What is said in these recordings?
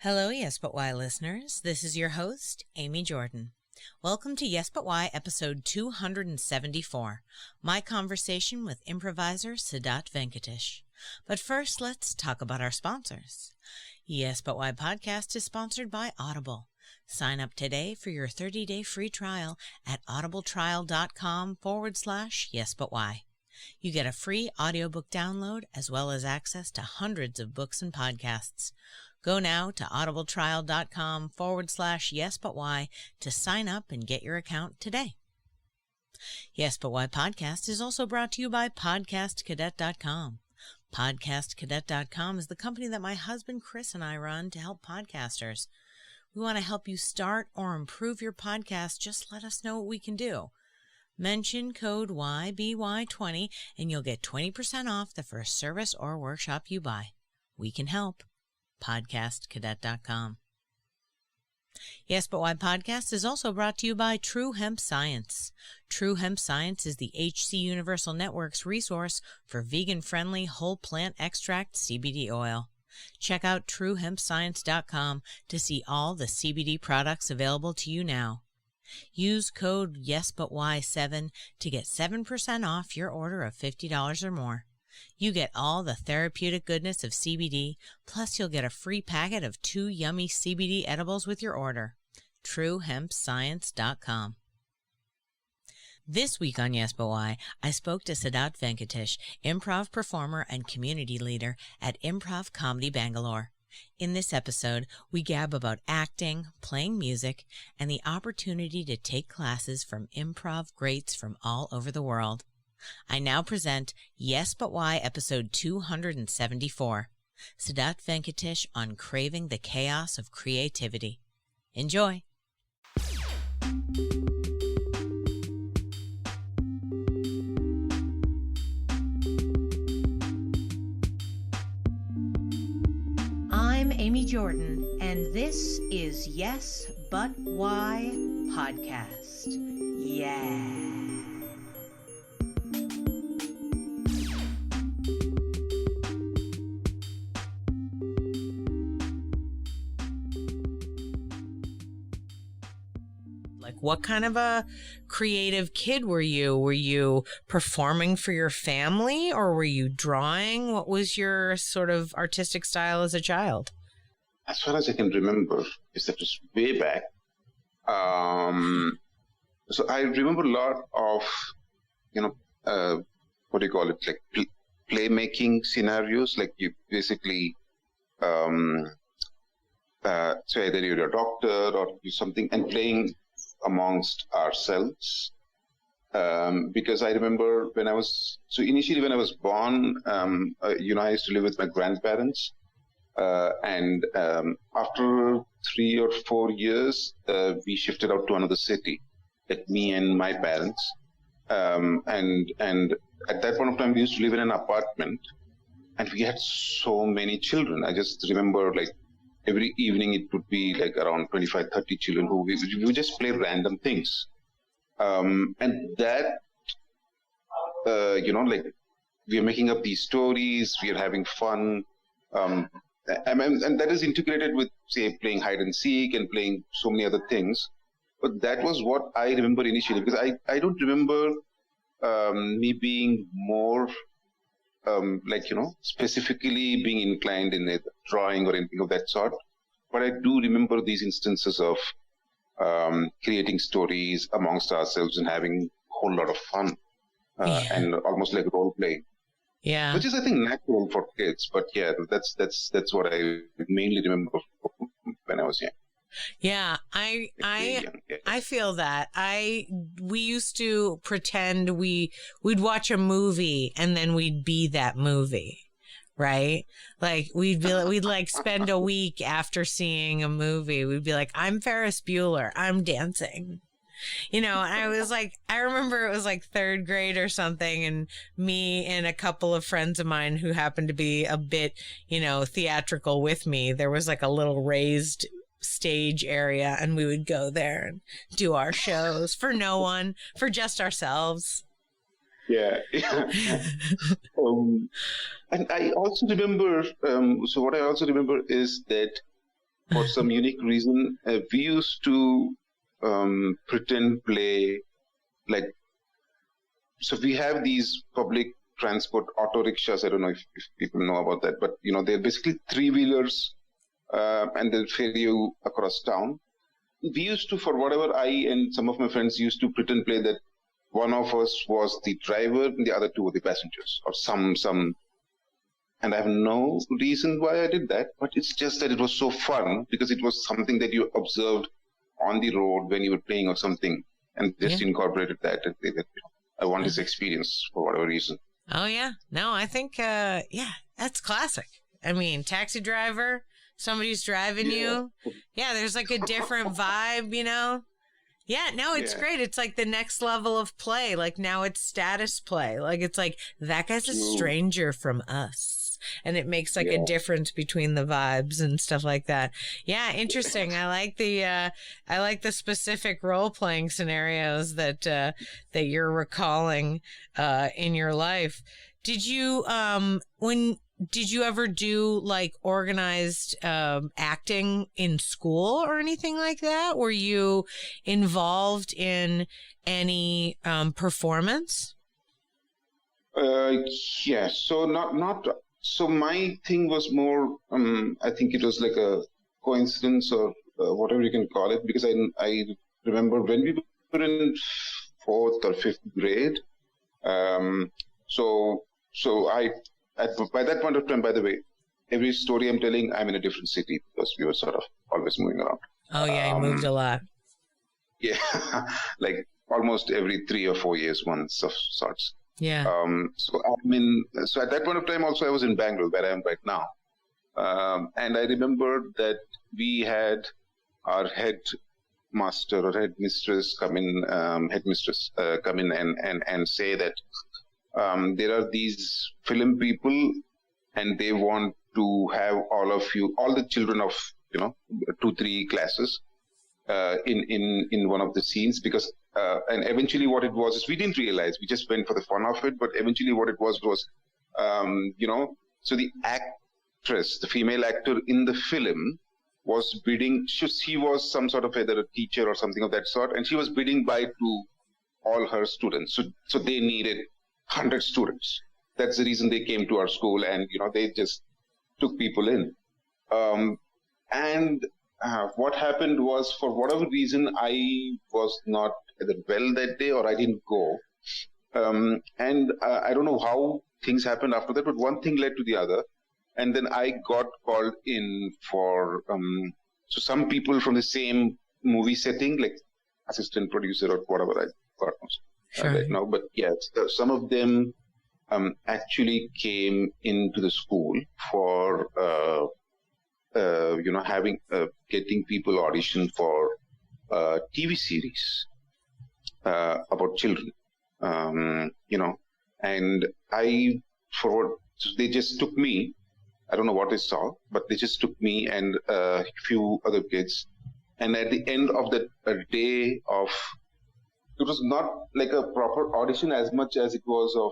Hello, Yes But Why listeners. This is your host, Amy Jordan. Welcome to Yes But Why episode 274, my conversation with improviser Siddharth Venkatesh. But first, let's talk about our sponsors. Yes But Why podcast is sponsored by Audible. Sign up today for your 30-day free trial at audibletrial.com/yesbutwhy. You get a free audiobook download as well as access to hundreds of books and podcasts. Go now to audibletrial.com/yesbutwhy to sign up and get your account today. Yes But Why podcast is also brought to you by podcastcadet.com. Podcastcadet.com is the company that my husband Chris and I run to help podcasters. We want to help you start or improve your podcast. Just let us know what we can do. Mention code YBY20 and you'll get 20% off the first service or workshop you buy. We can help. Podcastcadet.com. Yes But Why podcast is also brought to you by True Hemp Science. True Hemp Science is the HC Universal Network's resource for vegan-friendly whole plant extract CBD oil. Check out truehempscience.com to see all the CBD products available to you now. Use code YesButWhy7 to get 7% off your order of $50 or more. You get all the therapeutic goodness of CBD, plus you'll get a free packet of 2 yummy CBD edibles with your order. truehempscience.com. This week on Yes But Why, I spoke to Siddharth Venkatesh, improv performer and community leader at Improv Comedy Bangalore. In this episode, we gab about acting, playing music, and the opportunity to take classes from improv greats from all over the world. I now present Yes But Why episode 274, Siddharth Venkatesh on craving the chaos of creativity. Enjoy! I'm Amy Jordan, and this is Yes But Why podcast. Yeah. Like, what kind of a creative kid were you? Were you performing for your family or were you drawing? What was your sort of artistic style as a child? As far as I can remember, is that was way back. So I remember a lot of, what do you call it? Like playmaking scenarios. Like you basically, so either you're a doctor or you something and playing amongst ourselves. Because I remember when I was born, I used to live with my grandparents. And after 3 or 4 years, we shifted out to another city, like me and my parents. And at that point of time, we used to live in an apartment, and we had so many children. I just remember, like, every evening it would be like around 25, 30 children who we would just play random things. And that, like, we are making up these stories, we are having fun. And that is integrated with, say, playing hide and seek and playing so many other things. But that was what I remember initially, because I don't remember me being more, specifically being inclined in a drawing or anything of that sort. But I do remember these instances of creating stories amongst ourselves and having a whole lot of fun and almost like role playing. Yeah, which is, I think, natural for kids. But yeah, that's what I mainly remember when I was young. Yeah, I feel that. We used to pretend we'd watch a movie and then we'd be that movie, right? Like we'd like spend a week after seeing a movie. We'd be like, I'm Ferris Bueller, I'm dancing. And I remember it was like 3rd grade or something, and me and a couple of friends of mine who happened to be a bit, theatrical with me, there was like a little raised stage area, and we would go there and do our shows for no one, for just ourselves. Yeah. And I also remember, so what I also remember is that for some unique reason, we used to pretend play, like, so we have these public transport auto rickshaws. I don't know if people know about that, but they're basically three-wheelers, and they'll ferry you across town. We used to, for whatever, I and some of my friends used to pretend play that one of us was the driver and the other two were the passengers, or some. And I have no reason why I did that, but it's just that it was so fun because it was something that you observed on the road when you were playing or something, and just incorporated that and say that I want this experience for whatever reason. Oh yeah, no, I think that's classic. I mean, taxi driver, somebody's driving you. Yeah, there's like a different vibe, Yeah, no, it's great. It's like the next level of play. Like now it's status play. Like it's like that guy's a stranger from us. And it makes like a difference between the vibes and stuff like that. Yeah, interesting. I like the specific role playing scenarios that you're recalling in your life. Did you did you ever do like organized acting in school or anything like that? Were you involved in any performance? Yeah. So not. So my thing was more. I think it was like a coincidence or whatever you can call it, because I remember when we were in 4th or 5th grade. By that point of time, by the way, every story I'm telling, I'm in a different city because we were sort of always moving around. Oh yeah, you moved a lot. Yeah, like almost every 3 or 4 years, once of sorts. Yeah. So at that point of time, also I was in Bangalore, where I am right now, and I remember that we had our headmaster or headmistress come in, and say that there are these film people, and they want to have all the children of 2-3 classes in one of the scenes, because and eventually what it was is we didn't realize, we just went for the fun of it, but eventually what it was so the actress, the female actor in the film, was bidding. She was some sort of either a teacher or something of that sort, and she was bidding by to all her students. So they needed 100 students. That's the reason they came to our school, and they just took people in. What happened was, for whatever reason, I was not either well that day or I didn't go. I don't know how things happened after that, but one thing led to the other. And then I got called in for, so some people from the same movie setting, like assistant producer or whatever I got right now. But yeah, some of them actually came into the school for, getting people audition for a TV series about children, and they just took me. I don't know what they saw, but they just took me and a few other kids. And at the end of the day of, it was not like a proper audition as much as it was of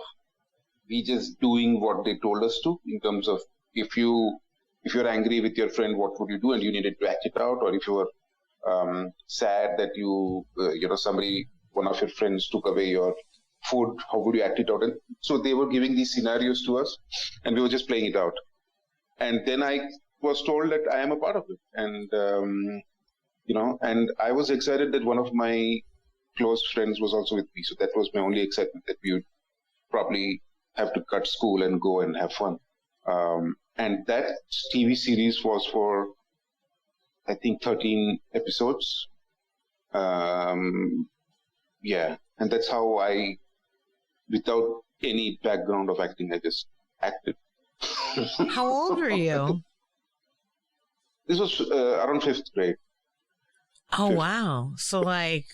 we just doing what they told us to, in terms of if you're angry with your friend, what would you do? And you needed to act it out. Or if you were sad that one of your friends took away your food, how would you act it out? And so they were giving these scenarios to us, and we were just playing it out. And then I was told that I am a part of it. And, and I was excited that one of my close friends was also with me. So that was my only excitement, that we would probably have to cut school and go and have fun. And that TV series was for, I think, 13 episodes. And that's how I, without any background of acting, I just acted. How old were you? This was around 5th grade. Oh, 5th. Wow. So like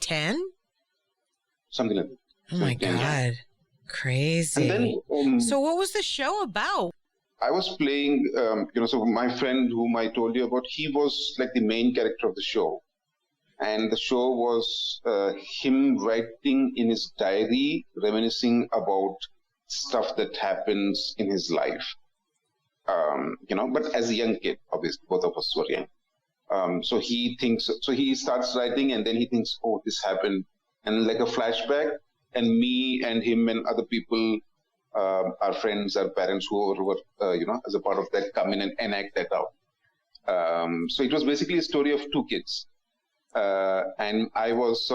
10? Something like that. Oh my God. Crazy. And then, so what was the show about? I was playing, so my friend whom I told you about, he was like the main character of the show. And the show was him writing in his diary, reminiscing about stuff that happens in his life. but as a young kid, obviously, both of us were young. So he starts writing and then he thinks, oh, this happened. And like a flashback, and me and him and other people, our friends, our parents, who were, as a part of that, come in and enact that out. So it was basically a story of two kids. And I was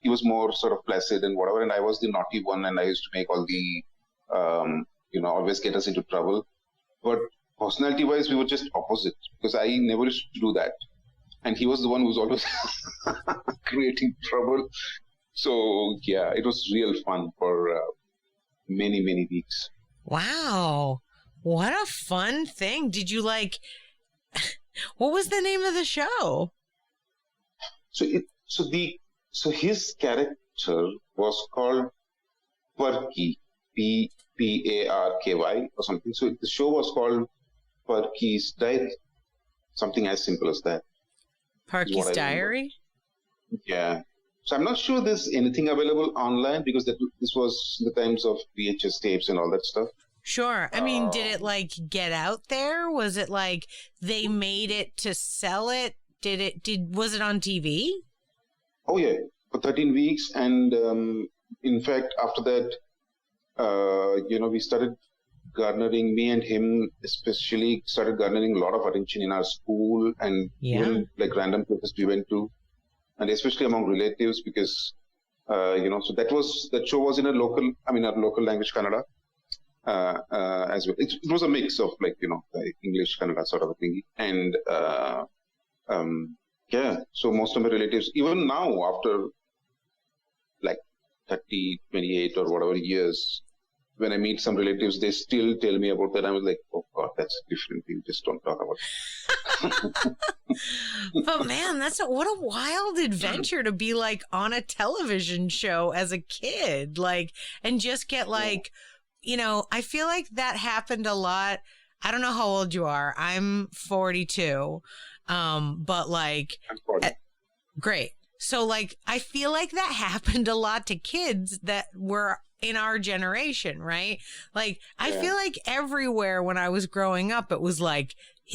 he was more sort of placid and whatever, and I was the naughty one, and I used to make all the, always get us into trouble. But personality-wise, we were just opposite, because I never used to do that. And he was the one who was always creating trouble. So, yeah, it was real fun for many, many weeks. Wow. What a fun thing. Did you what was the name of the show? So his character was called Perky, Parky or something. So the show was called Perky's Diary, something as simple as that. Perky's Diary? Yeah. So I'm not sure there's anything available online, because this was the times of VHS tapes and all that stuff. Sure. I mean, did it get out there? Was it they made it to sell it? Was it on TV? Oh yeah, for 13 weeks. And in fact, after that, we started garnering, me and him especially started garnering a lot of attention in our school and even random places we went to, and especially among relatives, because so that show was in our local language, Kannada, as well. It was a mix of English, Kannada sort of a thing, and so most of my relatives, even now after 30, 28 or whatever years, when I meet some relatives, they still tell me about that. I was like, oh God, that's a different thing. Just don't talk about it. But man, what a wild adventure to be on a television show as a kid, and just get I feel like that happened a lot. I don't know how old you are. I'm 42. But I'm 40. Great. So I feel like that happened a lot to kids that were in our generation, right? I feel like everywhere when I was growing up, it was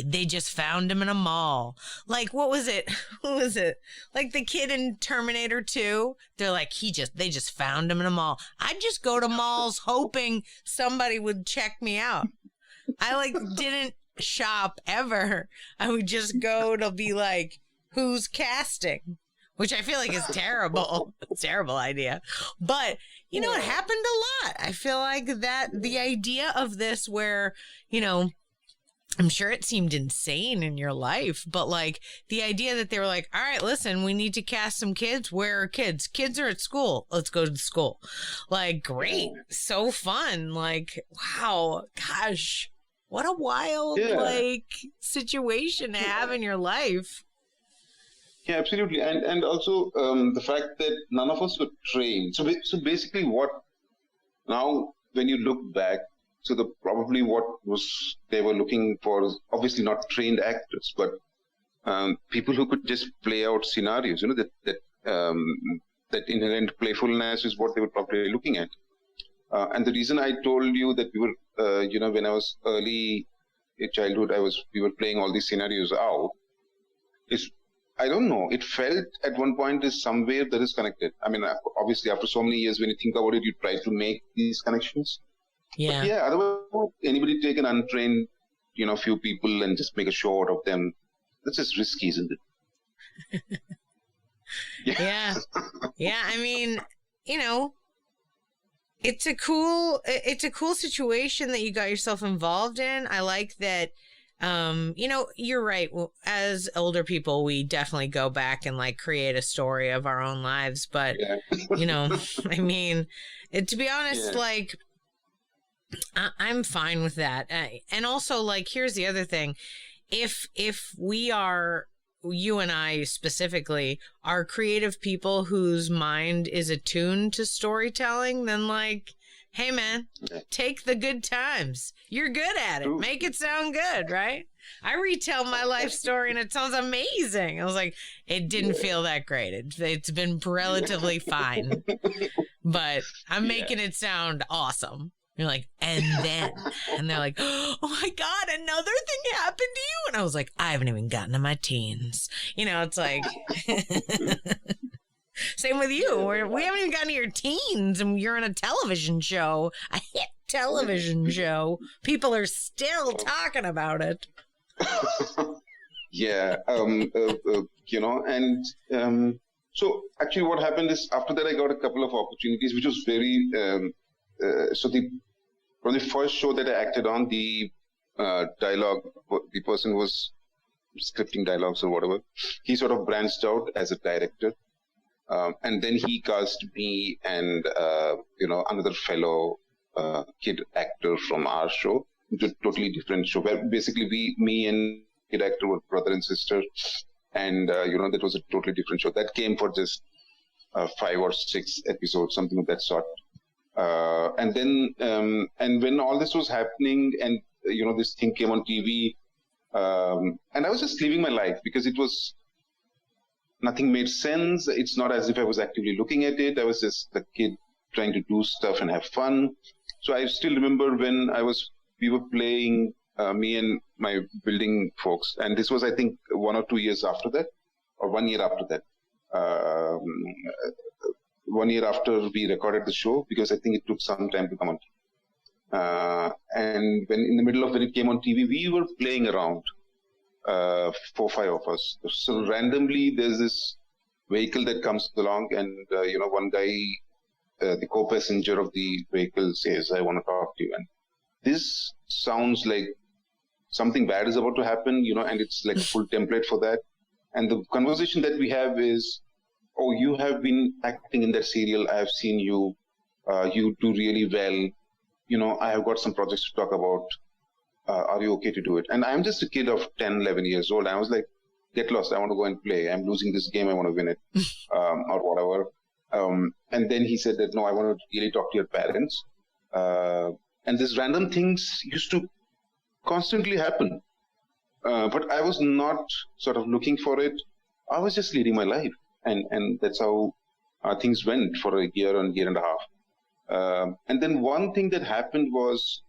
they just found him in a mall. What was it? What was it? The kid in Terminator 2, they're they just found him in a mall. I'd just go to malls hoping somebody would check me out. I didn't shop ever. I would just go to be who's casting? Which I feel like is terrible. Terrible idea. But, it happened a lot. I feel like that the idea of this where, I'm sure it seemed insane in your life, but the idea that they were all right, listen, we need to cast some kids. Where are kids? Kids are at school. Let's go to the school. Great. So fun. Wow. Gosh, what a wild, situation to have in your life. Yeah, absolutely. And also the fact that none of us were trained. So basically now when you look back, probably what they were looking for is obviously not trained actors, but people who could just play out scenarios, that inherent playfulness is what they were probably looking at. And the reason I told you that we were, when I was early in childhood, we were playing all these scenarios out, is, I don't know, it felt at one point is somewhere that is connected. I mean, obviously after so many years, when you think about it, you try to make these connections. Yeah. But otherwise, anybody take an untrained, few people and just make a show out of them. That's just risky, isn't it? Yeah. Yeah. I mean, it's a cool situation that you got yourself involved in. I like that. You're right. As older people, we definitely go back and create a story of our own lives. But, I mean, to be honest, I'm fine with that. And also, here's the other thing. If we are, you and I specifically, are creative people whose mind is attuned to storytelling, then hey man, take the good times. You're good at it. Make it sound good, right? I retell my life story and it sounds amazing. I was it didn't feel that great. It's been relatively fine, but I'm making it sound awesome. You're like, and then, and they're like, oh my God, another thing happened to you. And I was like, I haven't even gotten to my teens. You know, it's like, same with you. We haven't even gotten to your teens and you're in a television show, a hit television show. People are still talking about it. Yeah. So actually what happened is after that I got a couple of opportunities, which was very, from the first show that I acted on, the dialogue, the person was scripting dialogues or whatever. He sort of branched out as a director. And then he cast me and, another fellow kid actor from our show into a totally different show where basically me and kid actor were brother and sister. And, that was a totally different show. That came for just 5 or 6 episodes, something of that sort. And when all this was happening and, this thing came on TV, and I was just living my life because nothing made sense. It's not as if I was actively looking at it. I was just a kid trying to do stuff and have fun. So I still remember when we were playing, me and my building folks, and this was, I think, 1 or 2 years after that, or 1 year after that. 1 year after we recorded the show, because I think it took some time to come on. And when in the middle of when it came on TV, we were playing around, 4 or 5 of us. So randomly, there's this vehicle that comes along, and one guy, the co-passenger of the vehicle, says, "I want to talk to you." And this sounds like something bad is about to happen, and it's like a full template for that. And the conversation that we have is, "Oh, you have been acting in that serial. I have seen you. You do really well. I have got some projects to talk about. Are you okay to do it?" And I'm just a kid of 10, 11 years old. I was like, get lost. I want to go and play. I'm losing this game. I want to win it, or whatever. And then he said that, "No, I want to really talk to your parents." And these random things used to constantly happen. But I was not sort of looking for it. I was just leading my life. And that's how things went for a year and a half. And then one thing that happened was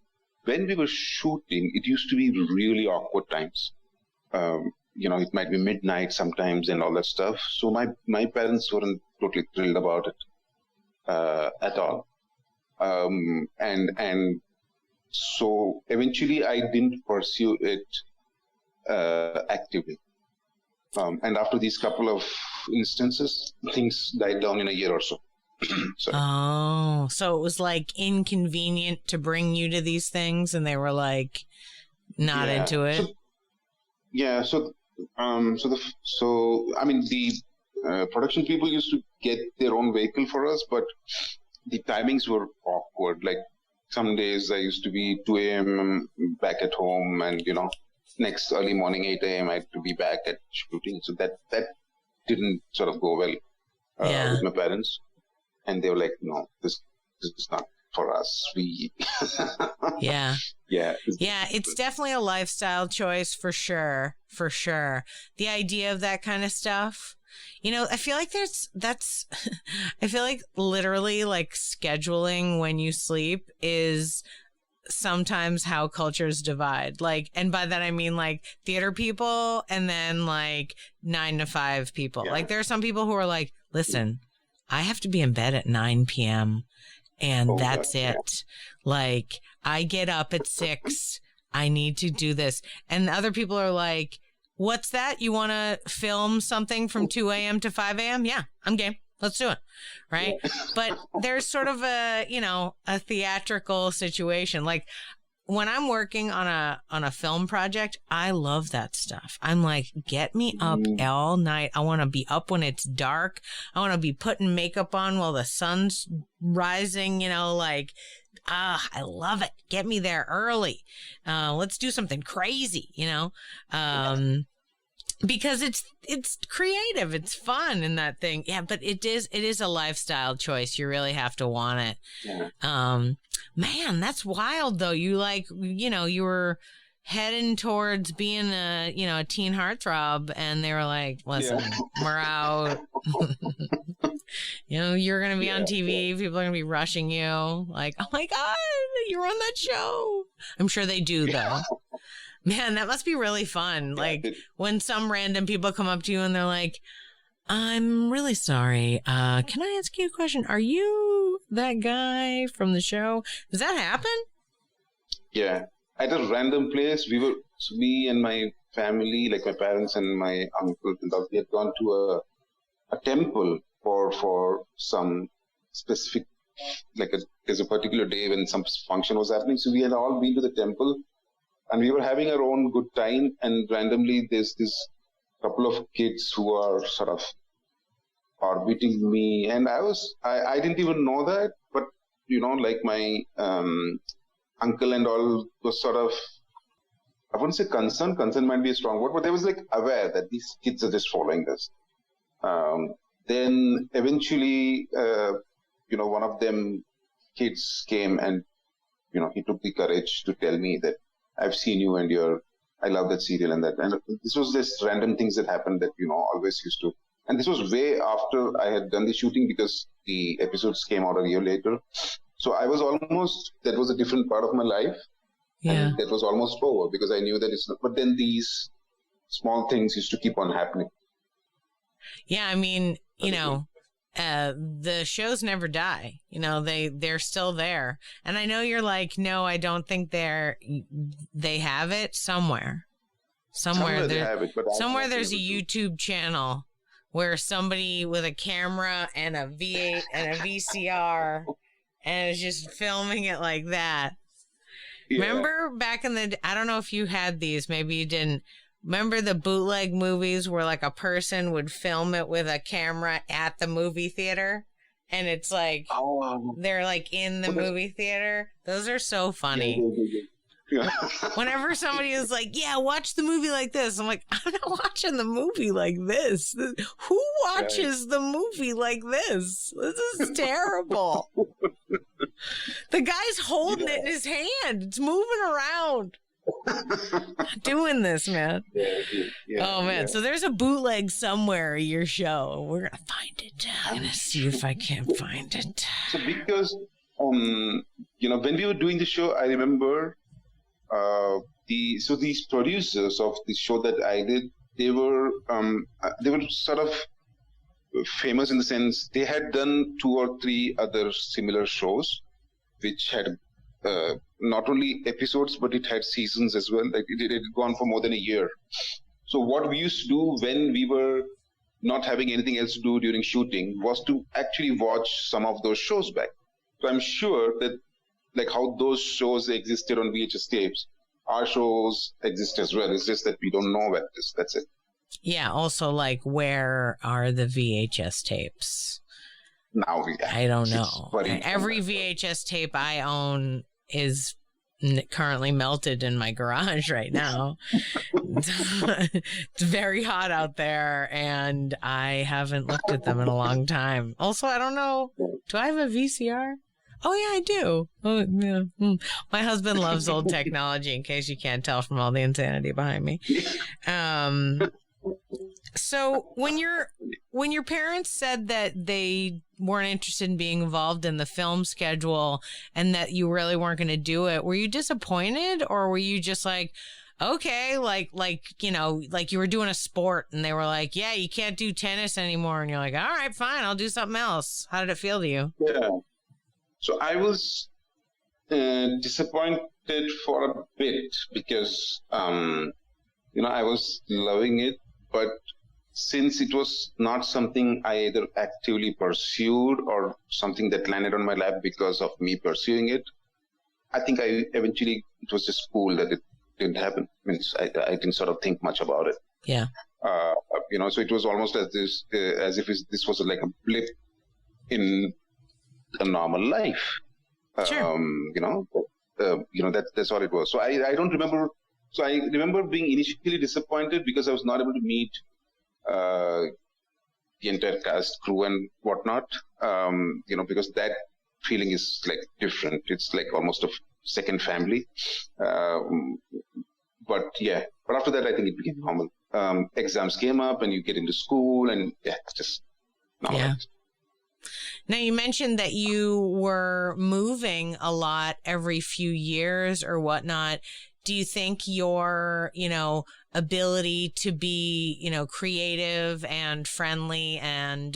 when we were shooting, it used to be really awkward times. It might be midnight sometimes and all that stuff. So my parents weren't totally thrilled about it at all. And so eventually I didn't pursue it actively. And after these couple of instances, things died down in a year or so. Oh, so it was like inconvenient to bring you to these things, and they were like not into it. The production people used to get their own vehicle for us, but the timings were awkward. Like some days I used to be 2 a.m. back at home, and next early morning 8 a.m. I had to be back at shooting. So that didn't sort of go well with my parents. And they were like, "No, this is not for us." Yeah. It's definitely a lifestyle choice for sure. The idea of that kind of stuff. I feel like I feel like literally like scheduling when you sleep is sometimes how cultures divide. Like, and by that I mean like theater people and then like 9 to 5 people. Yeah. Like there are some people who are like, "Listen, I have to be in bed at 9 p.m. and that's it. Like, I get up at 6. I need to do this." And other people are like, "What's that? You want to film something from 2 a.m. to 5 a.m.? Yeah, I'm game. Let's do it." Right. But there's sort of a theatrical situation. Like when I'm working on a film project, I love that stuff. I'm like, get me up all night. I want to be up when it's dark. I want to be putting makeup on while the sun's rising, I love it. Get me there early. Let's do something crazy, because it's creative. It's fun in that thing. Yeah, but it is a lifestyle choice. You really have to want it. Yeah. Man, that's wild though. You you were heading towards being a teen heartthrob, and they were like, "Listen, we're out." You're going to be on TV. People are going to be rushing you. Like, oh my God, you're on that show. I'm sure they do, though. Man, that must be really fun. Like when some random people come up to you and they're like, I'm really sorry. Can I ask you a question? Are you that guy from the show? Does that happen? Yeah. At a random place, me and my family, like my parents and my uncle, we had gone to a temple for some specific, there's a particular day when some function was happening. So we had all been to the temple and we were having our own good time. And randomly there's this couple of kids who are sort of orbiting me. And I didn't even know that, but like my uncle and all was sort of, I wouldn't say concern might be a strong word, but they was like aware that these kids are just following us. Then eventually, one of them kids came and, he took the courage to tell me that I've seen you and I love that serial and that. And this was just random things that happened that, always used to. And this was way after I had done the shooting because the episodes came out a year later. So that was a different part of my life. Yeah. And that was almost over because I knew that it's not, but then these small things used to keep on happening. Yeah. I mean, the shows never die. They're still there. And I know you're like, no, I don't think they have it somewhere. Somewhere they have it, but somewhere there's a YouTube channel where somebody with a camera and a V8 and a VCR and is just filming it like that. Yeah. Remember back in I don't know if you had these, maybe you didn't. Remember the bootleg movies where like a person would film it with a camera at the movie theater? And it's like, they're like in the movie theater. Those are so funny. Yeah. Whenever somebody is like, yeah, watch the movie like this. I'm like, I'm not watching the movie like this. Who watches the movie like this? This is terrible. The guy's holding it in his hand. It's moving around. Not doing this, man. Oh, man. So there's a bootleg somewhere of your show. We're going to find it. I'm going to see if I can find it. So because, when we were doing the show, I remember these producers of the show that I did, they were sort of famous in the sense they had done 2 or 3 other similar shows, which had not only episodes, but it had seasons as well. Like it had gone for more than a year. So what we used to do when we were not having anything else to do during shooting was to actually watch some of those shows back. So I'm sure that like how those shows existed on VHS tapes, our shows exist as well. It's just that we don't know about this. That's it. Yeah. Also, like, where are the VHS tapes? Now, I don't know. Every VHS tape I own is currently melted in my garage right now. It's very hot out there, and I haven't looked at them in a long time. Also, I don't know. Do I have a VCR? Oh, yeah, I do. Oh, yeah. My husband loves old technology, in case you can't tell from all the insanity behind me. So when your parents said that they weren't interested in being involved in the film schedule and that you really weren't going to do it, were you disappointed, or were you just like, okay, like you were doing a sport and they were like, yeah, you can't do tennis anymore, and you're like, all right, fine, I'll do something else? How did it feel to you? Yeah. So I was disappointed for a bit because, I was loving it, but since it was not something I either actively pursued or something that landed on my lap because of me pursuing it, I think it was just cool that it didn't happen. I didn't sort of think much about it. Yeah. So it was almost as if this was like a blip in a normal life. Sure. That's all it was. So I don't remember. So I remember being initially disappointed because I was not able to meet the entire cast, crew, and whatnot. Because that feeling is like different. It's like almost a second family. But after that, I think it became normal. Exams came up, and you get into school, and it's just normal. Now, you mentioned that you were moving a lot every few years or whatnot. Do you think your, ability to be, creative and friendly and,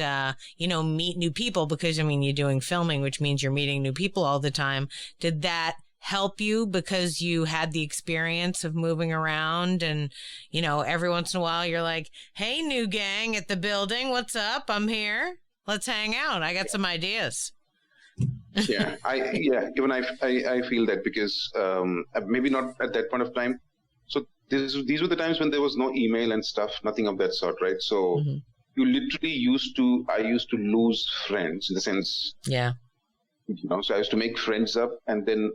meet new people, because, you're doing filming, which means you're meeting new people all the time. Did that help you because you had the experience of moving around and, every once in a while you're like, hey, new gang at the building, what's up? I'm here. Let's hang out. I got some ideas. Even I feel that because maybe not at that point of time. So these were the times when there was no email and stuff, nothing of that sort, right? So you literally I used to lose friends in the sense. Yeah. So I used to make friends up and then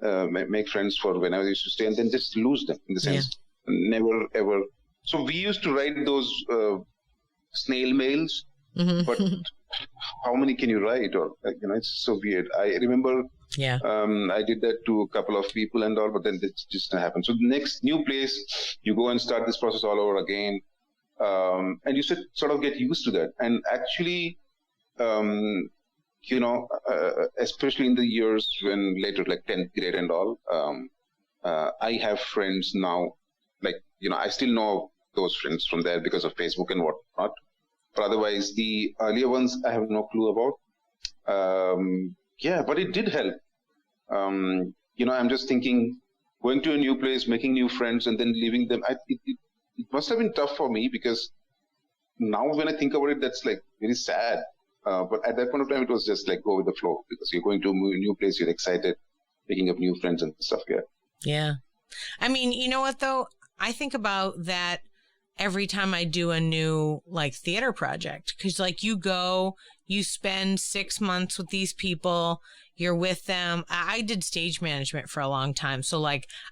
make friends for when I used to stay and then just lose them in the sense never ever. So we used to write those snail mails, but how many can you write? Or it's so weird. I remember I did that to a couple of people and all, but then it just didn't happen. So the next new place, you go and start this process all over again, and you should sort of get used to that. And actually, especially in the years when later, like 10th grade and all, I have friends now, like, I still know those friends from there because of Facebook and whatnot. But otherwise, the earlier ones, I have no clue about. But it did help. I'm just thinking, going to a new place, making new friends, and then leaving them. It must have been tough for me because now when I think about it, that's like very sad. But at that point of time, it was just like go with the flow because you're going to a new place, you're excited, picking up new friends and stuff. Yeah. Yeah. You know what, though? I think about that every time I do a new theater project, because you spend 6 months with these people, you're with them. I did stage management for a long time. So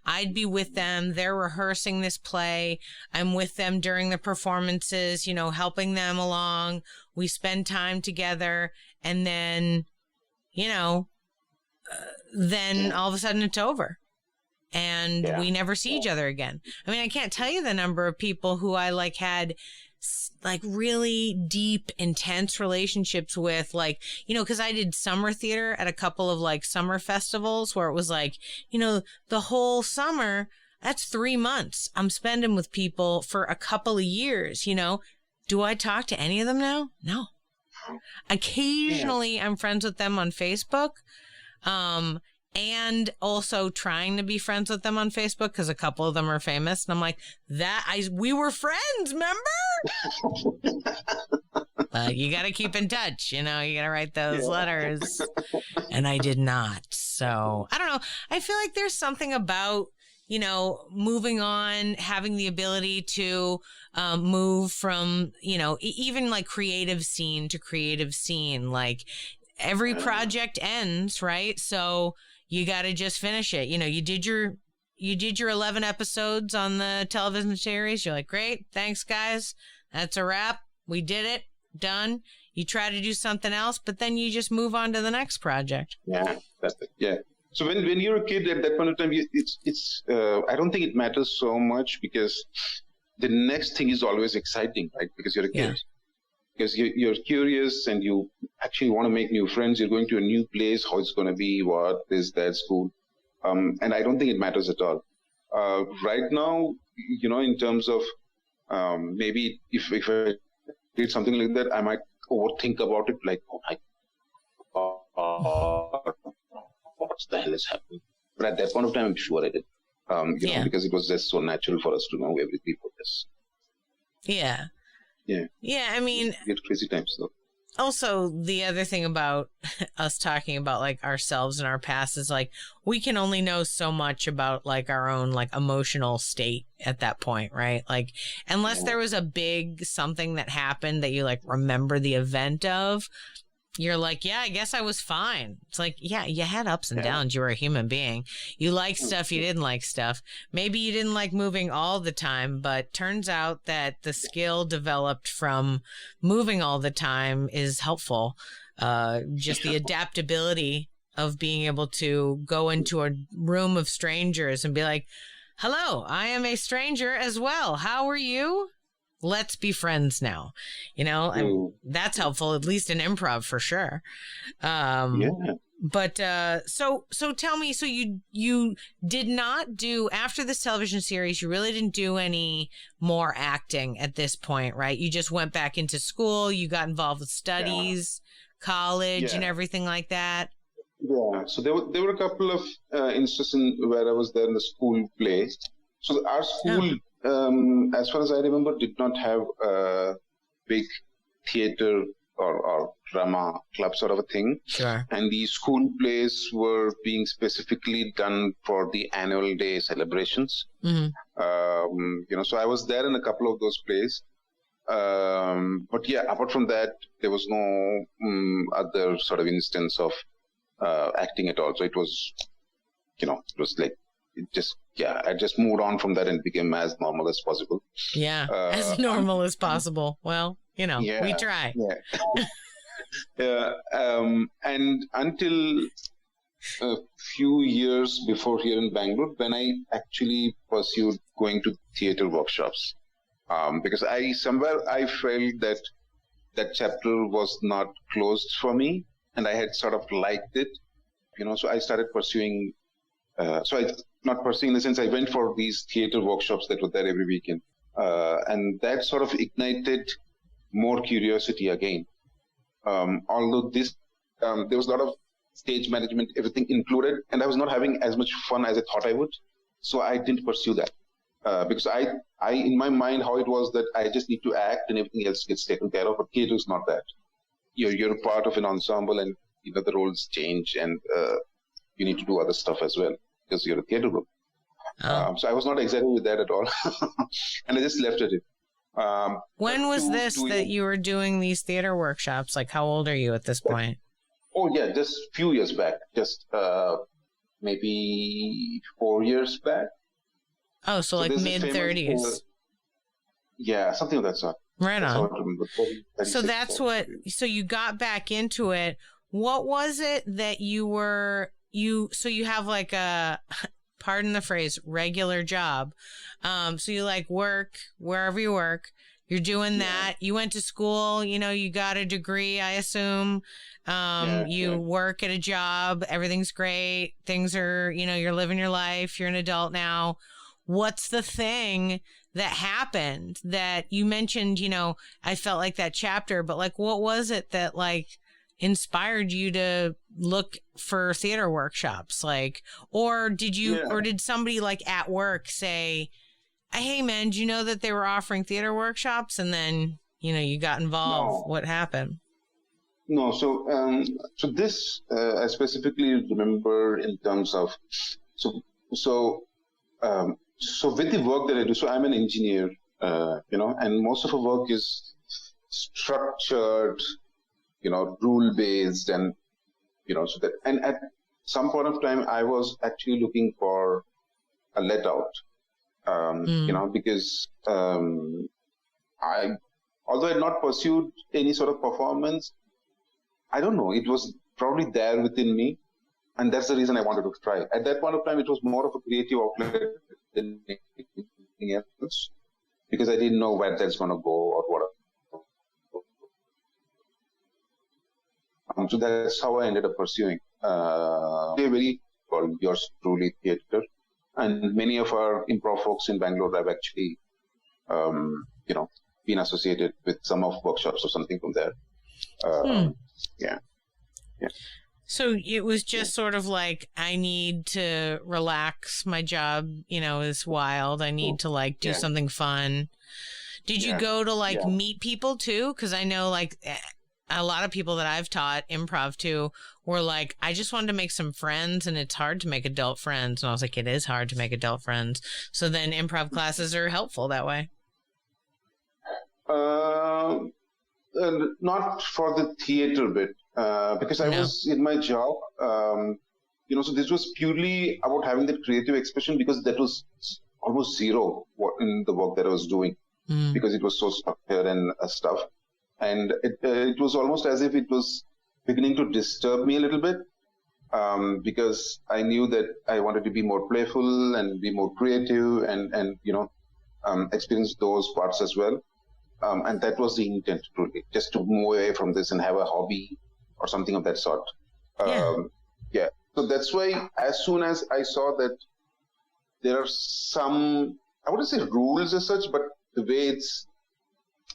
I'd be with them, they're rehearsing this play. I'm with them during the performances, helping them along. We spend time together and then, then all of a sudden it's over. And we never see each other again. I can't tell you the number of people who I had really deep, intense relationships with, because I did summer theater at a couple of summer festivals where it was the whole summer, that's 3 months I'm spending with people for a couple of years, Do I talk to any of them now? No. Occasionally I'm friends with them on Facebook. And also trying to be friends with them on Facebook because a couple of them are famous. And I'm like, we were friends, remember? You got to keep in touch. You got to write those letters. And I did not. So I don't know. I feel like there's something about, moving on, having the ability to move from, even creative scene to creative scene. Every project ends, right? So you got to just finish it. You did your 11 episodes on the television series. You're like, great. Thanks, guys. That's a wrap. We did it. Done. You try to do something else, but then you just move on to the next project. Yeah, that's it. Yeah. So when you're a kid at that point of time, I don't think it matters so much because the next thing is always exciting, right? Because you're a kid. Yeah. Because you're curious and you actually want to make new friends. You're going to a new place, how it's going to be, what, this, that, school. And I don't think it matters at all. Right now, in terms of maybe if I did something like that, I might overthink about it, like, oh my, what the hell is happening? But at that point of time, I'm sure I did. Because it was just so natural for us to know everything for this. Yeah. Yeah. Yeah, Get crazy times though. Also, the other thing about us talking about ourselves and our past is we can only know so much about our own emotional state at that point, right? Unless there was a big something that happened that you remember the event of, you're yeah, I guess I was fine. It's yeah, you had ups and downs. You were a human being. You liked stuff, you didn't like stuff. Maybe you didn't like moving all the time, but turns out that the skill developed from moving all the time is helpful. Just the adaptability of being able to go into a room of strangers and be like, hello, I am a stranger as well. How are you? let's be friends now, and that's helpful, at least in improv for sure. But so tell me, so you did not do, after this television series, you really didn't do any more acting at this point, right? You just went back into school, you got involved with studies, college, and everything like that. Yeah, so there were a couple of instances where I was there in the school play. So our school, as far as I remember, did not have a big theater or drama club sort of a thing. Sure. And the school plays were being specifically done for the annual day celebrations. Mm-hmm. So I was there in a couple of those plays. But yeah, apart from that, there was no other sort of instance of acting at all. So it was, it was like, I just moved on from that and became as normal as possible. Yeah, as normal as possible. Well, we try. Yeah. And until a few years before here in Bangalore, when I actually pursued going to theater workshops, because I felt that chapter was not closed for me, and I had sort of liked it, so I started pursuing. Not pursuing in the sense I went for these theater workshops that were there every weekend, and that sort of ignited more curiosity again. Although there was a lot of stage management, everything included, and I was not having as much fun as I thought I would. So I didn't pursue that because I in my mind, how it was that I just need to act and everything else gets taken care of. But theater is not that. You're part of an ensemble, and the roles change, and you need to do other stuff as well because you're a theater group. So I was not excited with that at all, and I just left it. When was this that you were doing these theater workshops? Like, how old are you at this point? Oh, yeah, just a few years back. Just maybe 4 years back. Oh, so like mid-30s. Yeah, something of that sort. Right on. So that's what, so you got back into it. What was it that so you have like a, pardon the phrase, regular job. So you like work wherever you work. You're doing that. You went to school, you got a degree, I assume. You work at a job. Everything's great. Things are, you're living your life. You're an adult now. What's the thing that happened that you mentioned, I felt like that chapter, but like, what was it that like inspired you to look for theater workshops? Like, or did somebody like at work say, hey man, do you know that they were offering theater workshops? And then, you got involved. No. What happened? No. So this, I specifically remember in terms of, so with the work that I do, so I'm an engineer, and most of our work is structured, rule-based, and, so that, and at some point of time, I was actually looking for a let-out, because although I had not pursued any sort of performance, I don't know, it was probably there within me, and that's the reason I wanted to try. At that point of time, it was more of a creative outlet than anything else, because I didn't know where that's going to go or what. So that's how I ended up pursuing. Very called Yours Truly Theatre, and many of our improv folks in Bangalore have actually, been associated with some of workshops or something from there. Yeah. So it was just sort of like, I need to relax. My job, is wild. I need to like do something fun. Did you go to like meet people too? Because I know like a lot of people that I've taught improv to were like, I just wanted to make some friends, and it's hard to make adult friends. And I was like, it is hard to make adult friends. So then improv classes are helpful that way. Not for the theater bit, because I was in my job, so this was purely about having that creative expression, because that was almost zero in the work that I was doing, because it was so structured and stuff. And it was almost as if it was beginning to disturb me a little bit, because I knew that I wanted to be more playful and be more creative and experience those parts as well. and that was the intent, truly, just to move away from this and have a hobby or something of that sort. Yeah. So that's why as soon as I saw that there are some, I wouldn't say rules as such, but the way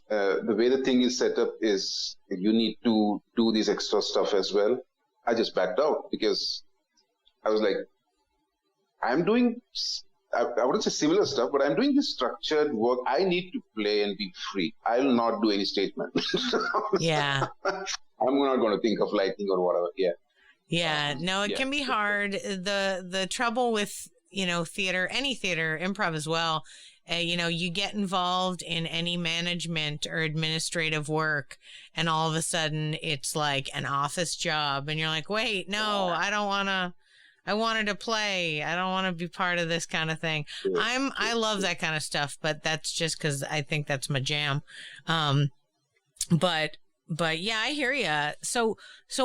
the thing is set up is you need to do this extra stuff as well. I just backed out because I was like, I'm doing, I wouldn't say similar stuff, but I'm doing this structured work. I need to play and be free. I will not do any statement. Yeah. I'm not going to think of lighting or whatever. Yeah. Yeah. No, it can be hard. The trouble with, theater, any theater, improv as well, you get involved in any management or administrative work, and all of a sudden it's like an office job, and you're like, wait, no, I don't want to. I wanted to play. I don't want to be part of this kind of thing. I love that kind of stuff, but that's just because I think that's my jam. But yeah, I hear you. So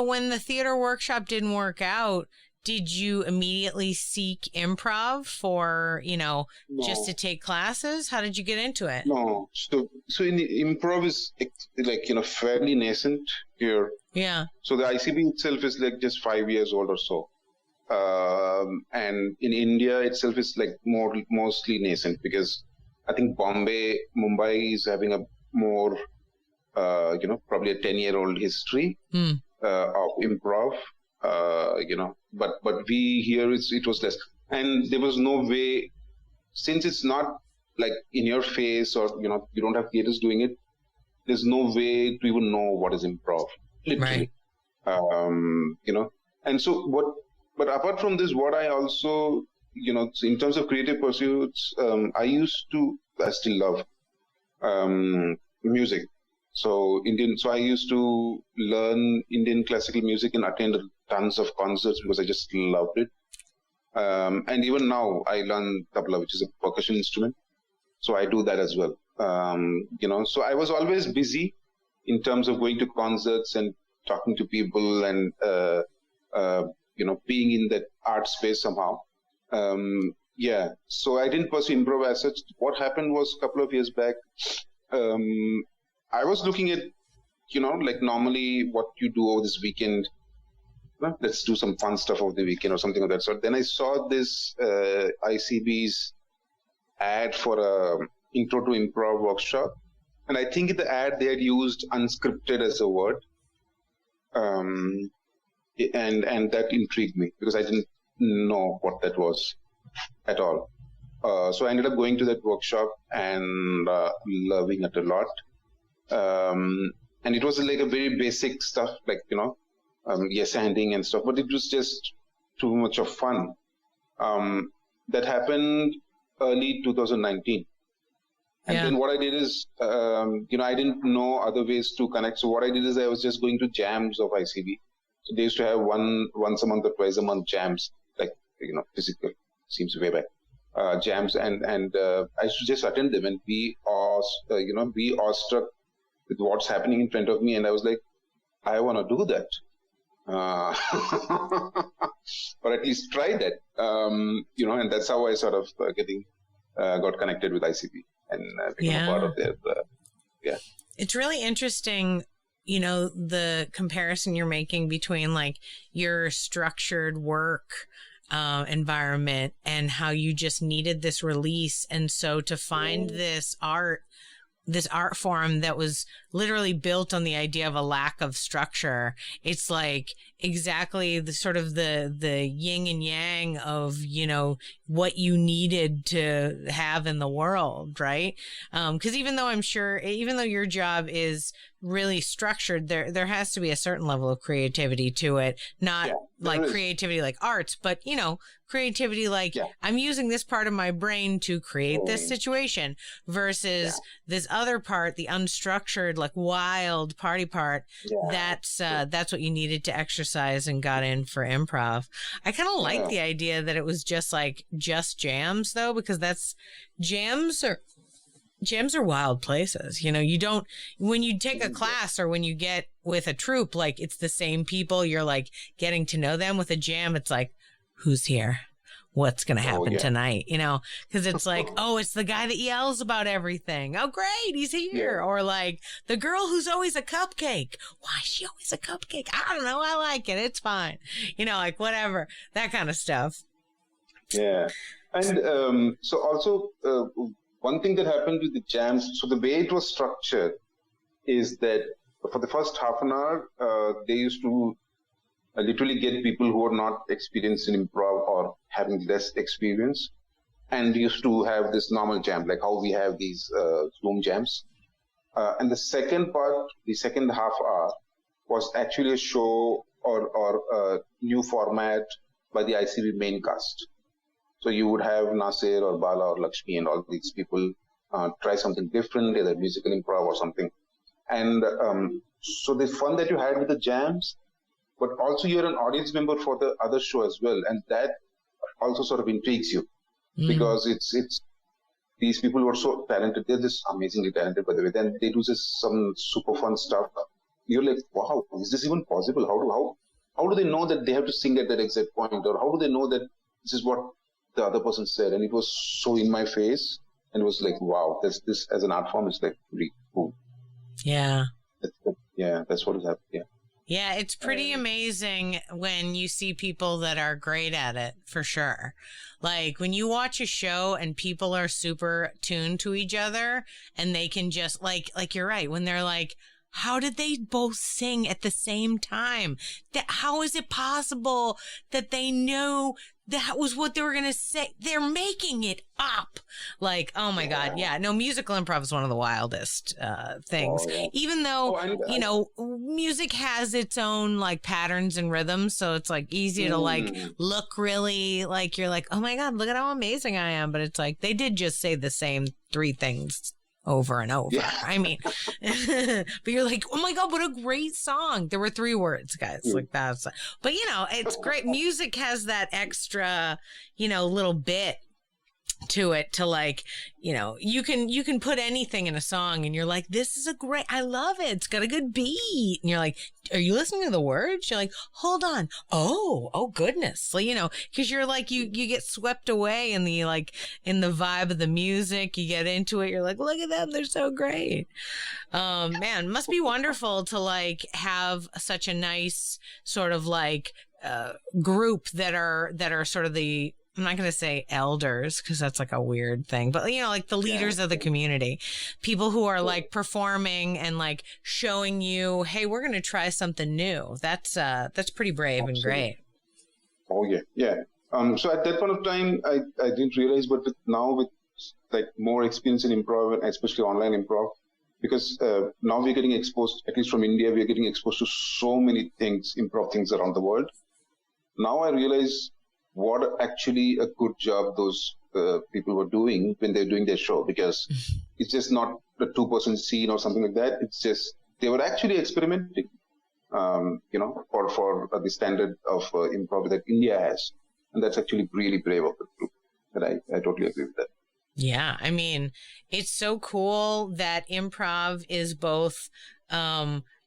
when the theater workshop didn't work out, did you immediately seek improv for, No. just to take classes? How did you get into it? No. So in improv is like, fairly nascent here. Yeah. So the ICB itself is like just 5 years old or so. And in India itself is like mostly nascent, because I think Mumbai is having a more, probably a 10-year-old history of improv, but we here it was less, and there was no way, since it's not like in your face, or you don't have theaters doing it. There's no way to even know what is improv, literally. Right. And so but apart from this, what I also, in terms of creative pursuits, I still love music. So I used to learn Indian classical music and attend tons of concerts because I just loved it. And even now I learn tabla, which is a percussion instrument. So I do that as well. So I was always busy in terms of going to concerts and talking to people and, being in that art space somehow. So I didn't pursue improv as such. What happened was a couple of years back, I was looking at, like normally what you do over this weekend. Well, let's do some fun stuff over the weekend or something of that sort. Then I saw this ICB's ad for a intro to improv workshop. And I think in the ad they had used unscripted as a word. And that intrigued me because I didn't know what that was at all. So I ended up going to that workshop and loving it a lot. And it was like a very basic stuff, like, yes handing and stuff, but it was just too much of fun. That happened early 2019. And then what I did is, I didn't know other ways to connect. So what I did is I was just going to jams of ICB. So they used to have once a month or twice a month jams, like, physical, seems way back, jams. And I used to just attend them and be awestruck with what's happening in front of me. And I was like, I want to do that. Or at least try that, and that's how I sort of got connected with ICB and became a part of their, It's really interesting, the comparison you're making between like your structured work environment and how you just needed this release. And so to find this art form that was literally built on the idea of a lack of structure. It's like exactly the sort of the yin and yang of, what you needed to have in the world. Right. 'Cause even though your job is really structured, there has to be a certain level of creativity to it, not like creativity like arts, but creativity like I'm using this part of my brain to create this situation versus this other part, the unstructured, like wild party part. That's what you needed to exercise and got in for improv. I kind of like the idea that it was just jams though, because jams are wild places. When you take a class or when you get with a troupe, like it's the same people, you're like getting to know them. With a jam, it's like, who's here? what's going to happen tonight, you know, because it's like, oh, it's the guy that yells about everything. Oh, great, he's here. Yeah. Or like the girl who's always a cupcake. Why is she always a cupcake? I don't know. I like it. It's fine. You know, like whatever, that kind of stuff. Yeah. And so also one thing that happened with the jams, so the way it was structured is that for the first half an hour, they used to literally get people who are not experienced in improv or having less experience, and used to have this normal jam, like how we have these Zoom jams. And the second part, the second half hour, was actually a show or a new format by the ICB main cast. So you would have Nasir or Bala or Lakshmi and all these people try something different, either musical improv or something. And so the fun that you had with the jams, but also you're an audience member for the other show as well. And that also sort of intrigues you because it's these people who are so talented. They're just amazingly talented, by the way. Then they do just some super fun stuff. You're like, wow, is this even possible? How do they know that they have to sing at that exact point? Or how do they know that this is what the other person said? And it was so in my face. And it was like, wow, this as an art form is like pretty cool. Yeah. That's what is happening. Yeah. Yeah, it's pretty amazing when you see people that are great at it, for sure. Like when you watch a show and people are super tuned to each other and they can just like you're right, when they're like, how did they both sing at the same time? How is it possible that they knew that was what they were going to say? They're making it up. Like, oh my God. Yeah. No, musical improv is one of the wildest things. Even though, you know, music has its own like patterns and rhythms. So it's like easy to like look really like you're like, oh my God, look at how amazing I am. But it's like they did just say the same three things over and over. Yeah. I mean, but you're like, oh my God, what a great song. There were 3 words, guys. Like that's, but you know, it's great. Music has that extra, you know, little bit to it to like, you know, you can put anything in a song and you're like, this is I love it. It's got a good beat. And you're like, are you listening to the words? You're like, hold on. Oh goodness. So, you know, cause you're like, you get swept away in the, like in the vibe of the music, you get into it. You're like, look at them. They're so great. Man, must be wonderful to like have such a nice sort of like, group that are sort of the, I'm not going to say elders because that's like a weird thing, but you know, like the leaders of the community, people who are like performing and like showing you, hey, we're going to try something new. That's pretty brave and great. Oh yeah. Yeah. So at that point of time, I didn't realize, but now with like more experience in improv, especially online improv, because now we're getting exposed, at least from India, we're getting exposed to so many things, improv things around the world. Now I realize what actually a good job those people were doing when they're doing their show, because it's just not a 2-person scene or something like that. It's just, they were actually experimenting, you know, for the standard of improv that India has. And that's actually really brave of the group. And I totally agree with that. Yeah. I mean, it's so cool that improv is both,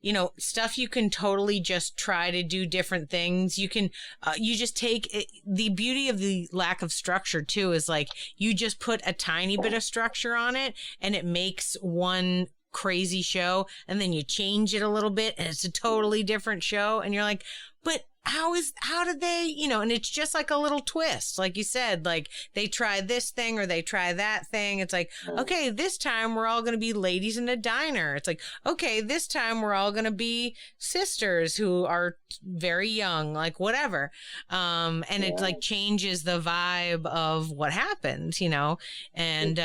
you know, stuff you can totally just try to do different things. You can, you just take it. The beauty of the lack of structure too is like, you just put a tiny bit of structure on it and it makes one crazy show, and then you change it a little bit and it's a totally different show. And you're like, but how did they, you know, and it's just like a little twist. Like you said, like they try this thing or they try that thing. It's like, okay, this time we're all going to be ladies in a diner. It's like, okay, this time we're all going to be sisters who are very young, like whatever. And it like changes the vibe of what happens, you know, and,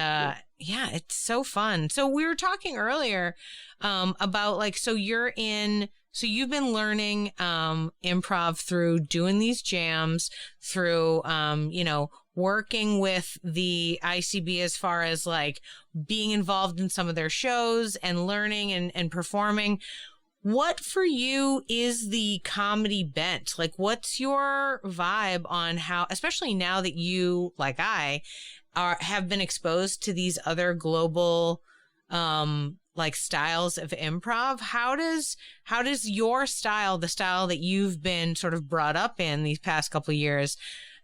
yeah, it's so fun. So we were talking earlier, about like, so you've been learning improv through doing these jams, through you know, working with the ICB as far as like being involved in some of their shows and learning and performing. What for you is the comedy bent? Like, what's your vibe on how, especially now that you, like I, have been exposed to these other global like styles of improv? How does your style, the style that you've been sort of brought up in these past couple of years,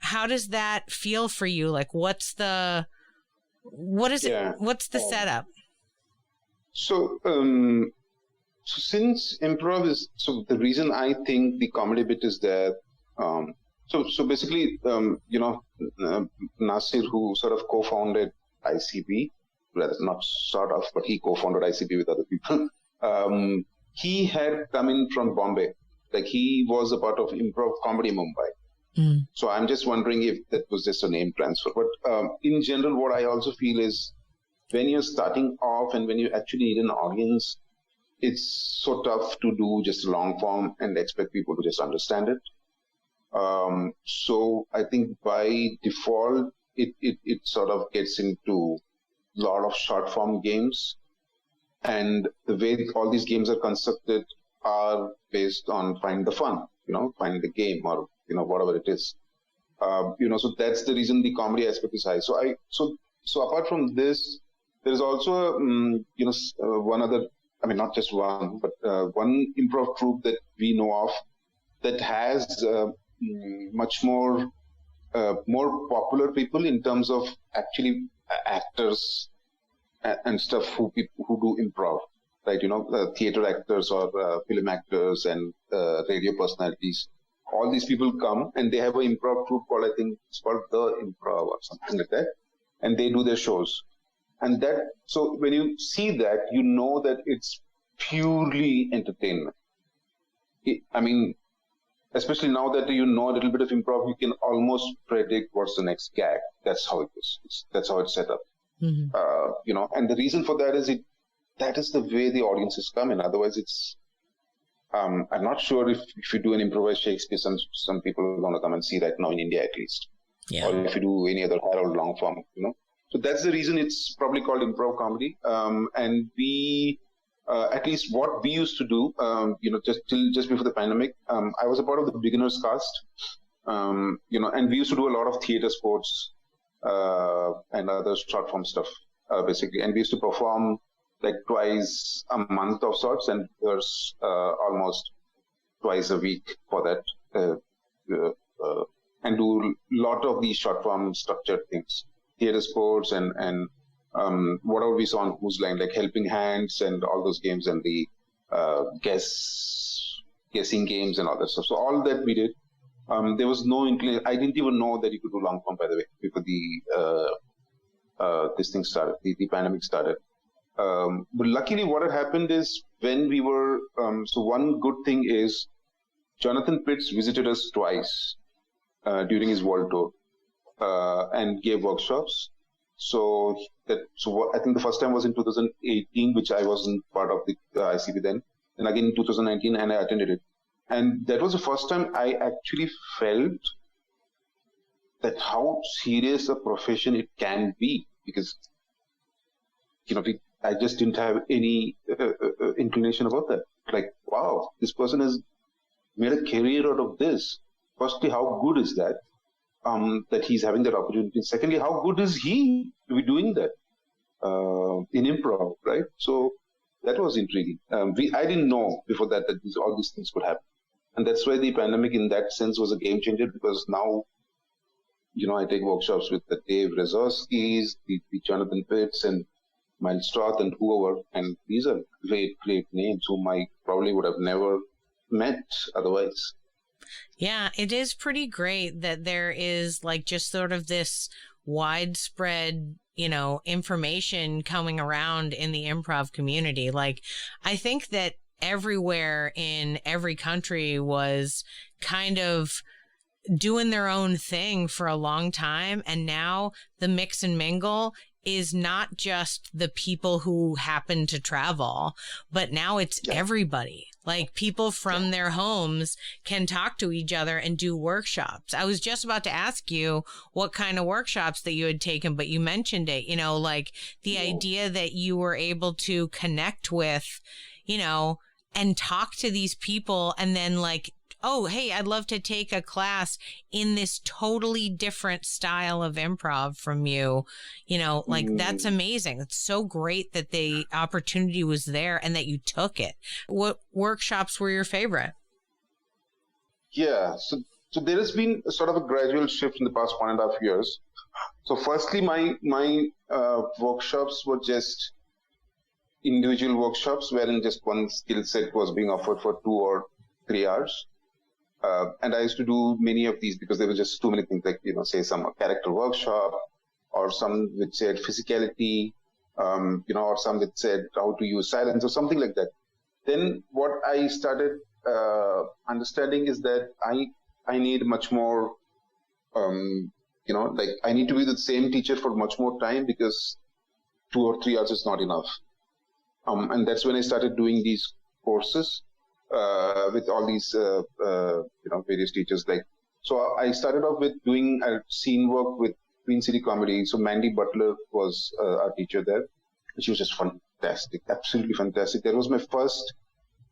how does that feel for you? Like, what's the setup? So, so since improv is, so the reason I think the comedy bit is that, so basically, Nasir, who sort of co-founded ICB, rather not sort of, but he co-founded ICB with other people. He had come in from Bombay, like he was a part of Improv Comedy Mumbai. Mm. So I'm just wondering if that was just a name transfer. But in general, what I also feel is when you're starting off and when you actually need an audience, it's so tough to do just long form and expect people to just understand it. So I think by default, it sort of gets into a lot of short form games. And the way all these games are constructed are based on find the fun, find the game or, whatever it is. So that's the reason the comedy aspect is high. So apart from this, there is also, one other, I mean, not just one, but one improv troupe that we know of that has much more popular people in terms of actually actors and stuff who do improv, right? Theater actors or film actors and radio personalities. All these people come and they have an improv troupe called, I think it's called The Improv or something like that. And they do their shows. And so when you see that, you know that it's purely entertainment. I mean, especially now that you know a little bit of improv, you can almost predict what's the next gag. That's how it is. That's how it's set up. Mm-hmm. And the reason for that is that is the way the audiences come in. Otherwise, it's I'm not sure if you do an improvised Shakespeare, some people are going to come and see that now in India at least. Yeah. Or if you do any other Harold long form, So that's the reason it's probably called improv comedy. And we, at least what we used to do, just before the pandemic, I was a part of the beginners cast, and we used to do a lot of theater sports and other short form stuff, basically. And we used to perform like twice a month of sorts, and there's almost twice a week for that, and do a lot of these short form structured things, theater sports and whatever we saw on Who's Line, like Helping Hands and all those games and the guessing games and all that stuff. So all that we did. There was no inclination. I didn't even know that you could do long form, by the way, before this thing started, the pandemic started. But luckily what had happened is when we were, so one good thing is Jonathan Pitts visited us twice during his world tour and gave workshops. So I think the first time was in 2018, which I wasn't part of the ICB then. And again in 2019, and I attended it. And that was the first time I actually felt that how serious a profession it can be, because, I just didn't have any inclination about that. Like, wow, this person has made a career out of this. Firstly, how good is that? That he's having that opportunity. Secondly, how good is he to be doing that in improv, right? So that was intriguing. I didn't know before that all these things could happen. And that's why the pandemic in that sense was a game changer, because now, I take workshops with the David Razowskys, the Jonathan Pitts and Miles Stroth and whoever, and these are great, great names whom I probably would have never met otherwise. Yeah, it is pretty great that there is like just sort of this widespread, information coming around in the improv community. Like, I think that everywhere in every country was kind of doing their own thing for a long time. And now the mix and mingle is not just the people who happen to travel, but now it's everybody. Like, people from their homes can talk to each other and do workshops. I was just about to ask you what kind of workshops that you had taken, but you mentioned it, like the idea that you were able to connect with, and talk to these people and then like, oh, hey, I'd love to take a class in this totally different style of improv from you. Like, that's amazing. It's so great that the opportunity was there and that you took it. What workshops were your favorite? Yeah. So there has been a sort of a gradual shift in the past 1.5 years. So firstly, my workshops were just individual workshops wherein just one skill set was being offered for 2 or 3 hours. And I used to do many of these because there were just too many things, like, say some character workshop, or some which said physicality, or some which said how to use silence or something like that. Then what I started understanding is that I need much more, like I need to be the same teacher for much more time, because 2 or 3 hours is not enough. And that's when I started doing these courses with all these, various teachers. So I started off with doing scene work with Queen City Comedy. So Mandy Butler was our teacher there. She was just fantastic, absolutely fantastic. That was my first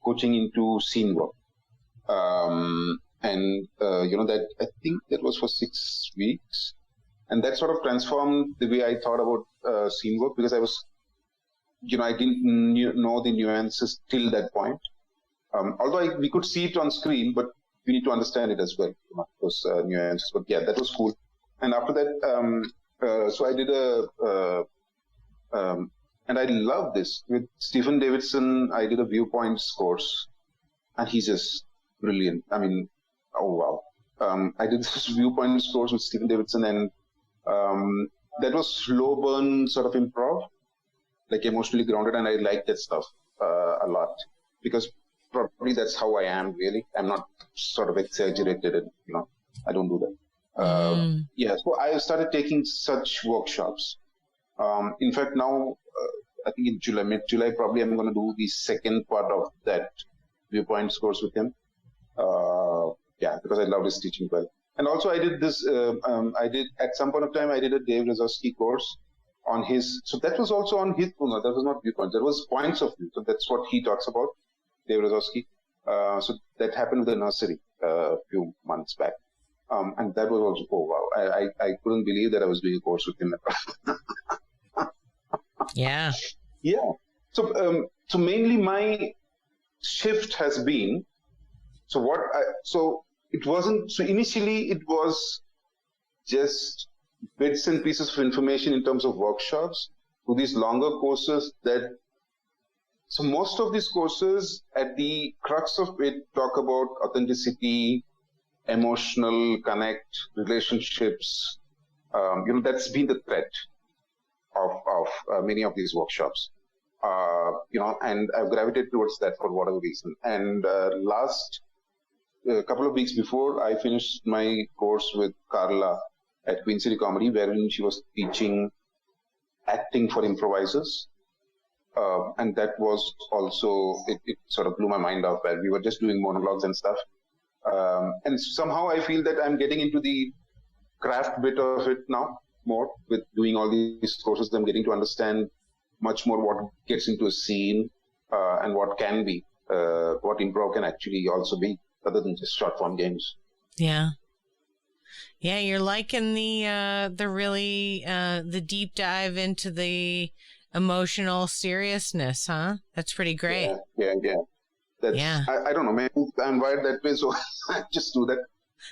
coaching into scene work. That I think that was for 6 weeks. And that sort of transformed the way I thought about scene work, because I was, I didn't know the nuances till that point. Although we could see it on screen, but we need to understand it as well, those nuances. But yeah, that was cool. And after that, so I did and I love this. With Stephen Davidson, I did a viewpoints course, and he's just brilliant. I mean, oh wow. I did this viewpoints course with Stephen Davidson, and that was slow burn sort of improv, like emotionally grounded, and I like that stuff a lot, because probably that's how I am, really. I'm not sort of exaggerated, and I don't do that. Yeah, so I started taking such workshops. In fact, now I think in July, mid-July, probably I'm going to do the second part of that viewpoints course with him. Because I love his teaching well. And also I did this, at some point of time, I did a David Razowsky course on his, so that was also on his, no, that was not viewpoints, that was points of view. So that's what he talks about, David Razowsky. So that happened with the nursery a few months back. And that was also, oh wow, I couldn't believe that I was doing a course with him. Yeah. Yeah. So mainly my shift has been, so initially it was just bits and pieces of information in terms of workshops to these longer courses so most of these courses at the crux of it talk about authenticity, emotional connect, relationships. That's been the thread of many of these workshops. And I've gravitated towards that for whatever reason. And last couple of weeks before, I finished my course with Carla at Queen City Comedy, wherein she was teaching acting for improvisers. And that was also, it sort of blew my mind off, where we were just doing monologues and stuff. And somehow I feel that I'm getting into the craft bit of it now more with doing all these courses. I'm getting to understand much more what gets into a scene and what can be, what improv can actually also be, other than just short form games. Yeah. Yeah, you're liking the really the deep dive into the emotional seriousness, huh? That's pretty great. Yeah. I don't know, maybe I'm wired that way, so I just do that.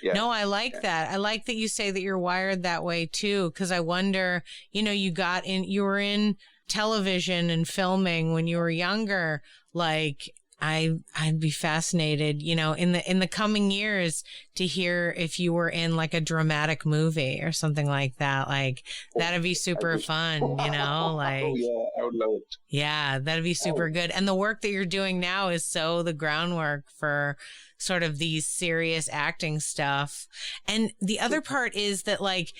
Yeah. No, I like that. I like that you say that you're wired that way too, because I wonder, you were in television and filming when you were younger. Like, I'd be fascinated, in the coming years to hear if you were in like a dramatic movie or something like that. Like, that'd be super fun, like. Oh yeah, I would love it. Yeah, that'd be super good. And the work that you're doing now is so the groundwork for sort of these serious acting stuff. And the other part is that, like,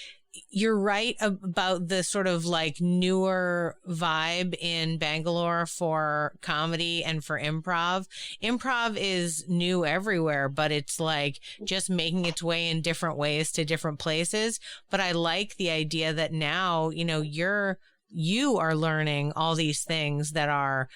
you're right about the sort of like newer vibe in Bangalore for comedy and for improv. Improv is new everywhere, but it's like just making its way in different ways to different places. But I like the idea that now, you are learning all these things that are,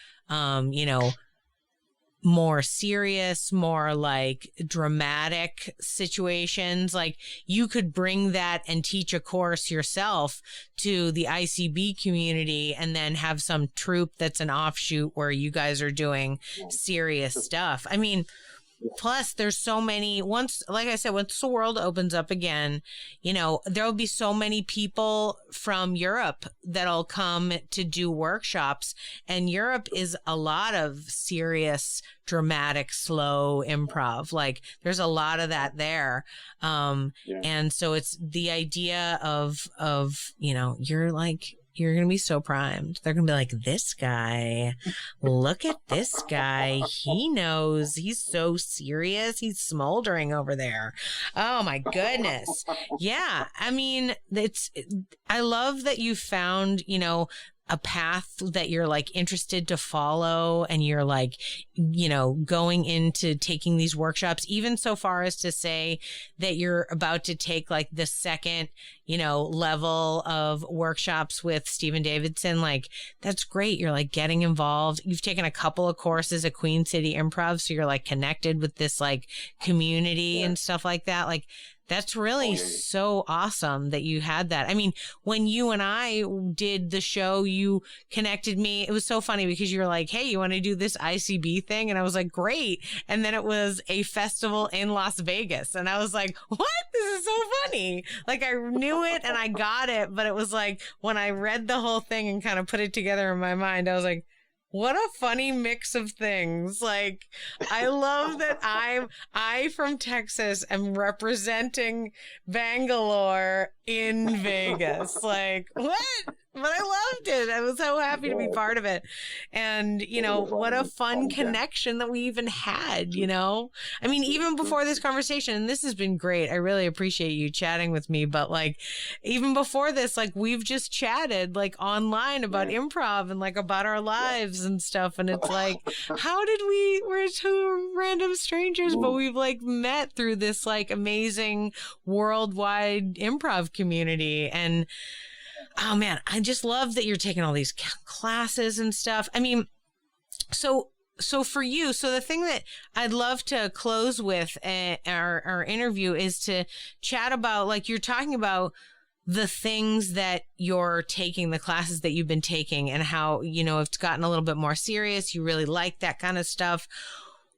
more serious, more like dramatic situations. Like, you could bring that and teach a course yourself to the ICB community and then have some troupe that's an offshoot where you guys are doing serious stuff. I mean, Plus, there's so many, like I said, once the world opens up again, there'll be so many people from Europe that'll come to do workshops. And Europe is a lot of serious, dramatic, slow improv. Like, there's a lot of that there. And so it's the idea of, you're going to be so primed. They're going to be like, this guy, look at this guy. He knows. He's so serious. He's smoldering over there. Oh my goodness. Yeah. I mean, I love that you found, a path that you're like interested to follow, and you're like, going into taking these workshops, even so far as to say that you're about to take like the second, level of workshops with Stephen Davidson. Like, that's great. You're like getting involved. You've taken a couple of courses at Queen City Improv. So you're like connected with this like community and stuff like that. Like, that's really so awesome that you had that. I mean, when you and I did the show, you connected me. It was so funny because you were like, hey, you want to do this ICB thing? And I was like, great. And then it was a festival in Las Vegas. And I was like, what? This is so funny. Like, I knew it and I got it. But it was like, when I read the whole thing and kind of put it together in my mind, I was like, what a funny mix of things. Like, I love that I from Texas am representing Bangalore in Vegas. Like, what? But I loved it. I was so happy to be part of it. And, what a fun connection that we even had, I mean, even before this conversation, and this has been great. I really appreciate you chatting with me. But like, even before this, like, we've just chatted like online about improv and like about our lives and stuff. And it's like, we're two random strangers, but we've like met through this like amazing worldwide improv community. And oh man, I just love that you're taking all these classes and stuff. I mean, so for you, so the thing that I'd love to close with our interview is to chat about, like, you're talking about the things that you're taking, the classes that you've been taking, and how, it's gotten a little bit more serious. You really like that kind of stuff.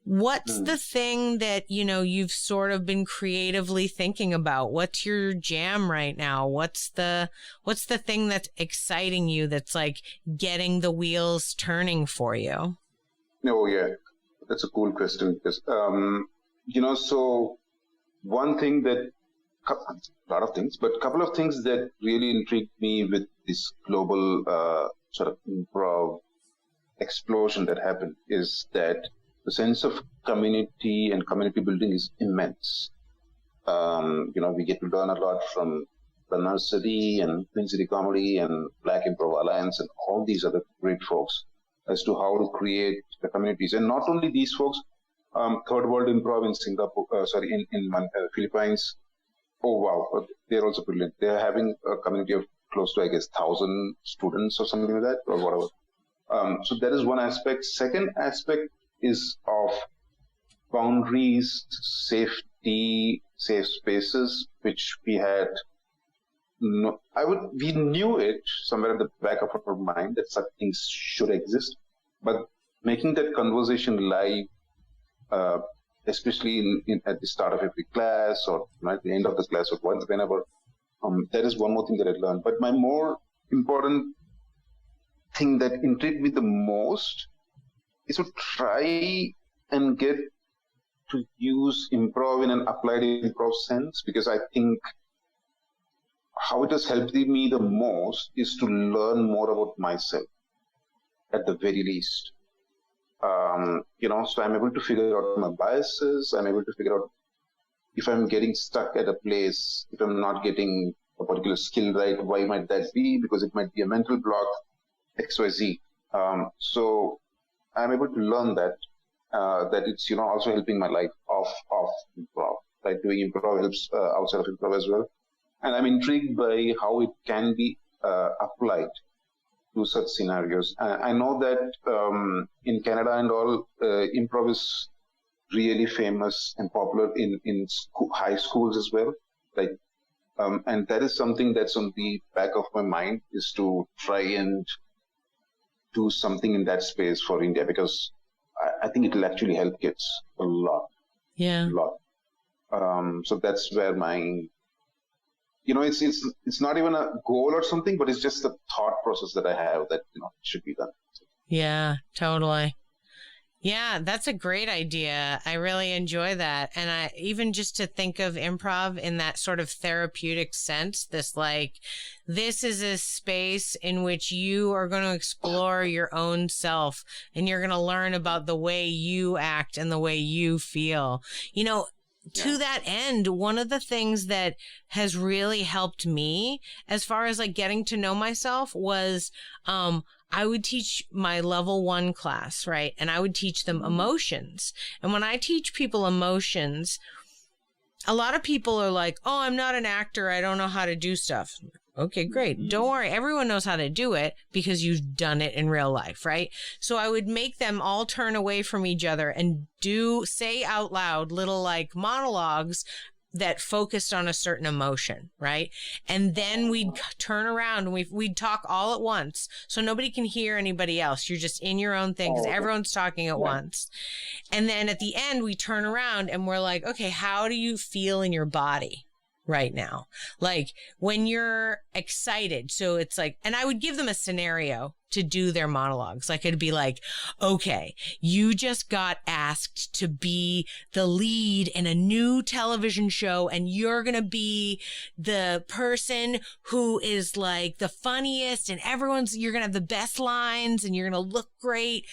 What's the thing that, you've sort of been creatively thinking about? What's your jam right now? What's the thing that's exciting you, that's like getting the wheels turning for you? Oh, yeah. That's a cool question. Because, so one thing that, a lot of things, but a couple of things that really intrigued me with this global sort of improv explosion that happened is that the sense of community and community building is immense. We get to learn a lot from the Nursery and Queen City Comedy and Black Improv Alliance and all these other great folks as to how to create the communities. And not only these folks, Third World Improv in Singapore, in Philippines. Oh, wow. They're also brilliant. They're having a community of close to, I guess, 1,000 students or something like that, or whatever. So that is one aspect. Second aspect is of boundaries, safety, safe spaces, which we had. We knew it somewhere at the back of our mind that such things should exist, but making that conversation live, especially at the start of every class or at the end of the class or whenever, that is one more thing that I learned. But my more important thing that intrigued me the most is to try and get to use improv in an applied improv sense, because I think how it has helped me the most is to learn more about myself, at the very least. So I'm able to figure out my biases. I'm able to figure out if I'm getting stuck at a place, if I'm not getting a particular skill right, why might that be? Because it might be a mental block, XYZ. So I'm able to learn that it's, also helping my life off improv. Like doing improv helps outside of improv as well. And I'm intrigued by how it can be applied to such scenarios. I know that in Canada and all, improv is really famous and popular in high schools as well. And that is something that's on the back of my mind, is to try and do something in that space for India, because I think it will actually help kids a lot. Yeah. A lot. So that's where my, it's not even a goal or something, but it's just the thought process that I have that, it should be done. Yeah, totally. Yeah, that's a great idea. I really enjoy that. And I even just to think of improv in that sort of therapeutic sense, this is a space in which you are going to explore your own self and you're going to learn about the way you act and the way you feel. To that end, one of the things that has really helped me as far as getting to know myself was, I would teach my level 1 class, right? And I would teach them emotions. And when I teach people emotions, a lot of people are like, oh, I'm not an actor. I don't know how to do stuff. Okay, great. Don't worry. Everyone knows how to do it because you've done it in real life, right? So I would make them all turn away from each other and say out loud little monologues that focused on a certain emotion, right? And then we'd turn around and we'd talk all at once. So nobody can hear anybody else. You're just in your own thing because everyone's talking at once. And then at the end, we turn around and we're like, okay, how do you feel in your body right now? When you're excited. So it's and I would give them a scenario to do their monologues. It'd be okay, you just got asked to be the lead in a new television show and you're going to be the person who is the funniest and you're going to have the best lines and you're going to look great.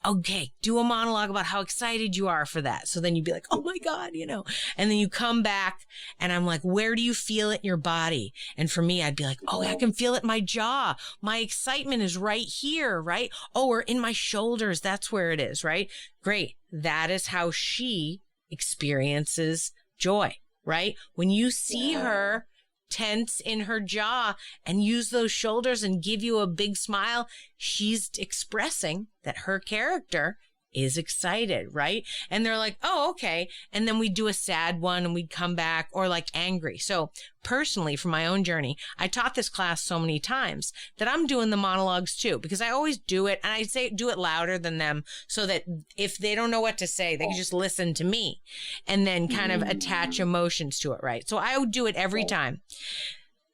Okay, do a monologue about how excited you are for that. So then you'd be like, oh my God, and then you come back and I'm like, where do you feel it in your body? And for me, I'd be like, oh, I can feel it in my jaw. My excitement is right here, right? Oh, or in my shoulders. That's where it is, right? Great. That is how she experiences joy, right? When you see her tense in her jaw and use those shoulders and give you a big smile, she's expressing that her character is excited, right? And they're like, oh, okay. And then we'd do a sad one and we'd come back, or angry. So personally, for my own journey, I taught this class so many times that I'm doing the monologues too, because I always do it. And I say, do it louder than them so that if they don't know what to say, they can just listen to me and then kind of attach emotions to it, right? So I would do it every time.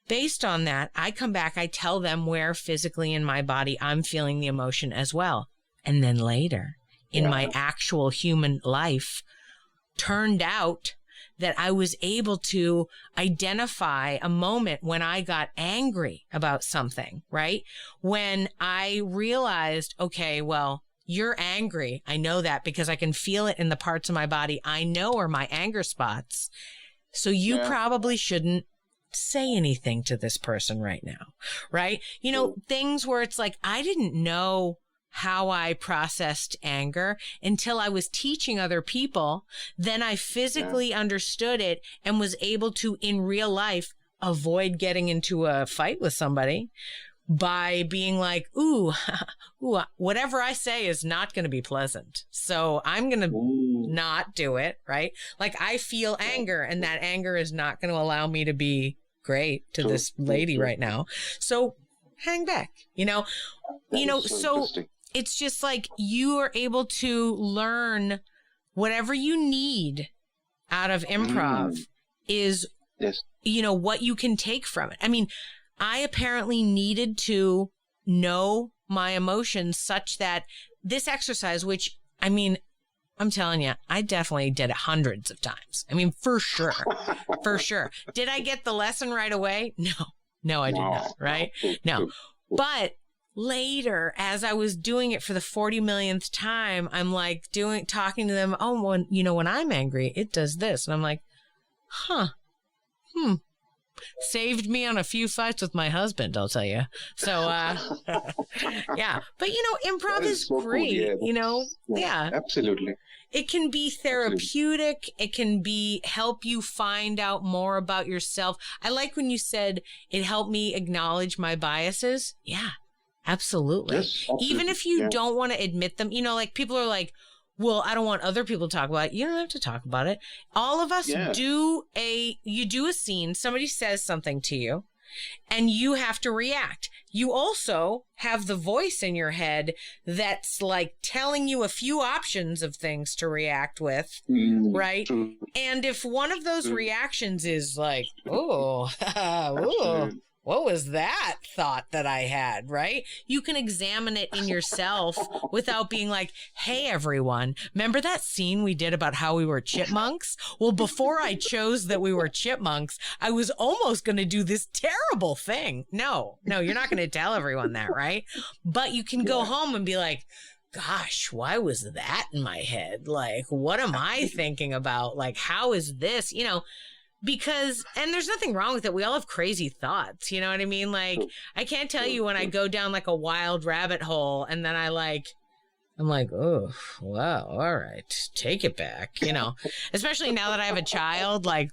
Based on that, I come back, I tell them where physically in my body I'm feeling the emotion as well. And then later, in my actual human life, turned out that I was able to identify a moment when I got angry about something, right? When I realized, okay, well, you're angry. I know that because I can feel it in the parts of my body I know are my anger spots. So you probably shouldn't say anything to this person right now, right? Things where it's I didn't know how I processed anger until I was teaching other people. Then I physically understood it and was able to, in real life, avoid getting into a fight with somebody by being ooh, whatever I say is not going to be pleasant. So I'm going to not do it, right? I feel anger and that anger is not going to allow me to be great to this lady right now. So hang back, so it's just you are able to learn whatever you need out of improv is, what you can take from it. I mean, I apparently needed to know my emotions such that this exercise, which, I'm telling you, I definitely did it hundreds of times. For sure. For sure. Did I get the lesson right away? No, I did not. Right? No. But later, as I was doing it for the 40 millionth time, I'm talking to them. Oh, when I'm angry, it does this. And I'm like, saved me on a few fights with my husband, I'll tell you. So, yeah. But, improv is so great, cool. Yeah. Absolutely. It can be therapeutic. Absolutely. It can help you find out more about yourself. I like when you said it helped me acknowledge my biases. Yeah. Absolutely. Yes, absolutely. Even if you don't want to admit them, people are like, well, I don't want other people to talk about it. You don't have to talk about it. All of us you do a scene. Somebody says something to you and you have to react. You also have the voice in your head that's like telling you a few options of things to react with, right? True. And if one of those reactions is like, oh, oh, what was that thought that I had, right? You can examine it in yourself without being like, hey, everyone, remember that scene we did about how we were chipmunks? Well, before I chose that we were chipmunks, I was almost going to do this terrible thing. No, you're not going to tell everyone that, right? But you can go home and be like, gosh, why was that in my head? Like, what am I thinking about? Like, how is this, because, and there's nothing wrong with it. We all have crazy thoughts. You know what I mean? Like, I can't tell you when I go down like a wild rabbit hole and then I'm like, oh, wow. All right. Take it back. Especially now that I have a child, like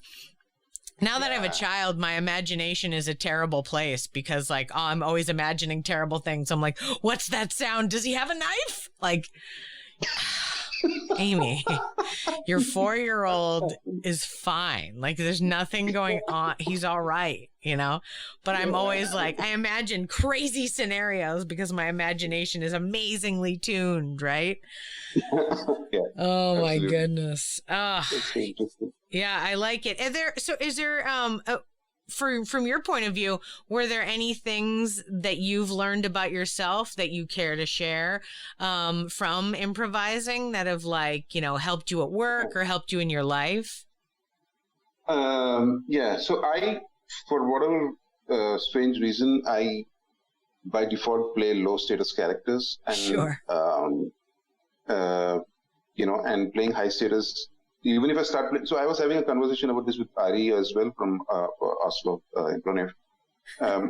now that I have a child, my imagination is a terrible place because like, oh, I'm always imagining terrible things. I'm like, what's that sound? Does he have a knife? Like, Amy, your 4-year-old is fine. Like, there's nothing going on. He's all right, But I'm always like, I imagine crazy scenarios because my imagination is amazingly tuned, right? Oh, my goodness. Yeah, I like it. Is there from your point of view, were there any things that you've learned about yourself that you care to share from improvising that have helped you at work or helped you in your life? So I, for whatever strange reason, I by default play low status characters, and sure. And playing high status. Even if I start playing, so I was having a conversation about this with Ari as well from Oslo, Improv.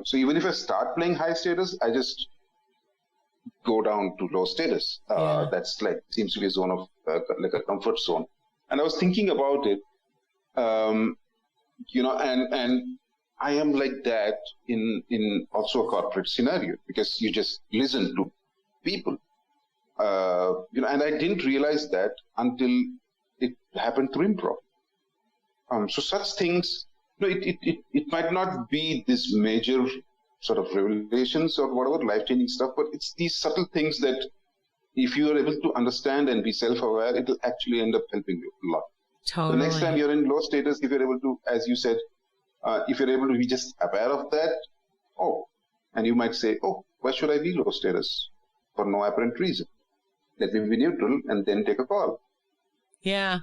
So even if I start playing high status, I just go down to low status. That's like, seems to be a zone of like a comfort zone. And I was thinking about it, and I am like that in also a corporate scenario because you just listen to people, and I didn't realize that until it happened through improv. So such things, it might not be this major sort of revelations or whatever life-changing stuff, but it's these subtle things that if you are able to understand and be self-aware, it will actually end up helping you a lot. Totally. The next time you're in low status, if you're able to, as you said, if you're able to be just aware of that, and you might say, why should I be low status? For no apparent reason. Let me be neutral and then take a call. Yeah.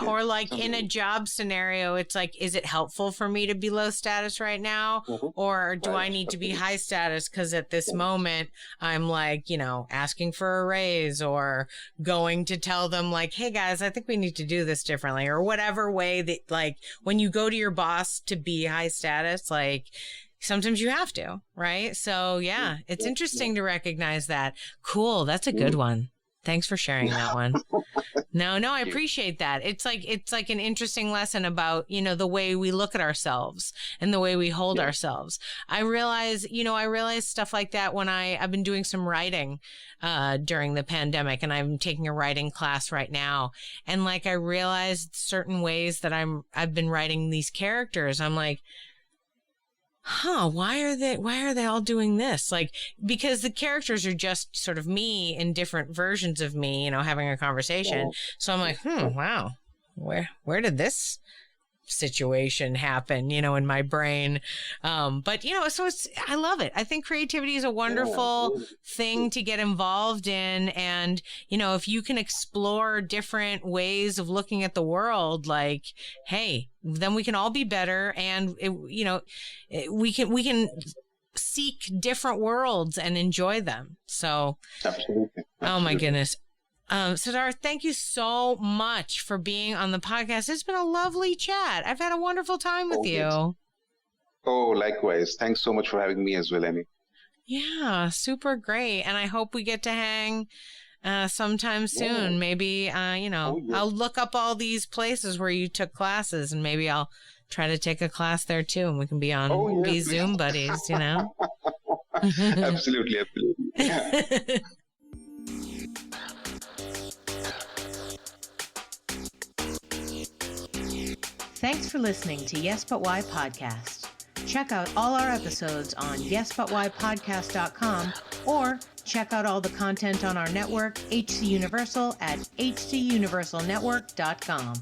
Or like in a job scenario, it's like, is it helpful for me to be low status right now? Or do I need to be high status? Because at this moment, I'm like, asking for a raise or going to tell them like, hey guys, I think we need to do this differently, or whatever way that, like, when you go to your boss to be high status, like, sometimes you have to, right? So yeah, it's interesting to recognize that. Cool. That's a good one. Thanks for sharing that one. No, I appreciate that. It's like an interesting lesson about, the way we look at ourselves and the way we hold ourselves. I realize stuff like that when I've been doing some writing during the pandemic, and I'm taking a writing class right now. And like, I realized certain ways that I've been writing these characters. I'm like, why are they all doing this? Like, because the characters are just sort of me in different versions of me, having a conversation. So I'm like, wow, where did this situation happen, in my brain? But, so I love it. I think creativity is a wonderful thing to get involved in. And, if you can explore different ways of looking at the world, like, hey, then we can all be better. And, we can seek different worlds and enjoy them. So, absolutely. Oh my goodness. Siddharth, thank you so much for being on the podcast. It's been a lovely chat. I've had a wonderful time with you. Oh, likewise. Thanks so much for having me as well, Amy. Yeah, super great. And I hope we get to hang sometime soon. Maybe, I'll look up all these places where you took classes, and maybe I'll try to take a class there too, and we can be on be Zoom buddies, Absolutely. Yeah. Thanks for listening to Yes But Why podcast. Check Check out all our episodes on yesbutwhypodcast.com or check out all the content on our network, HC Universal, at hcuniversalnetwork.com.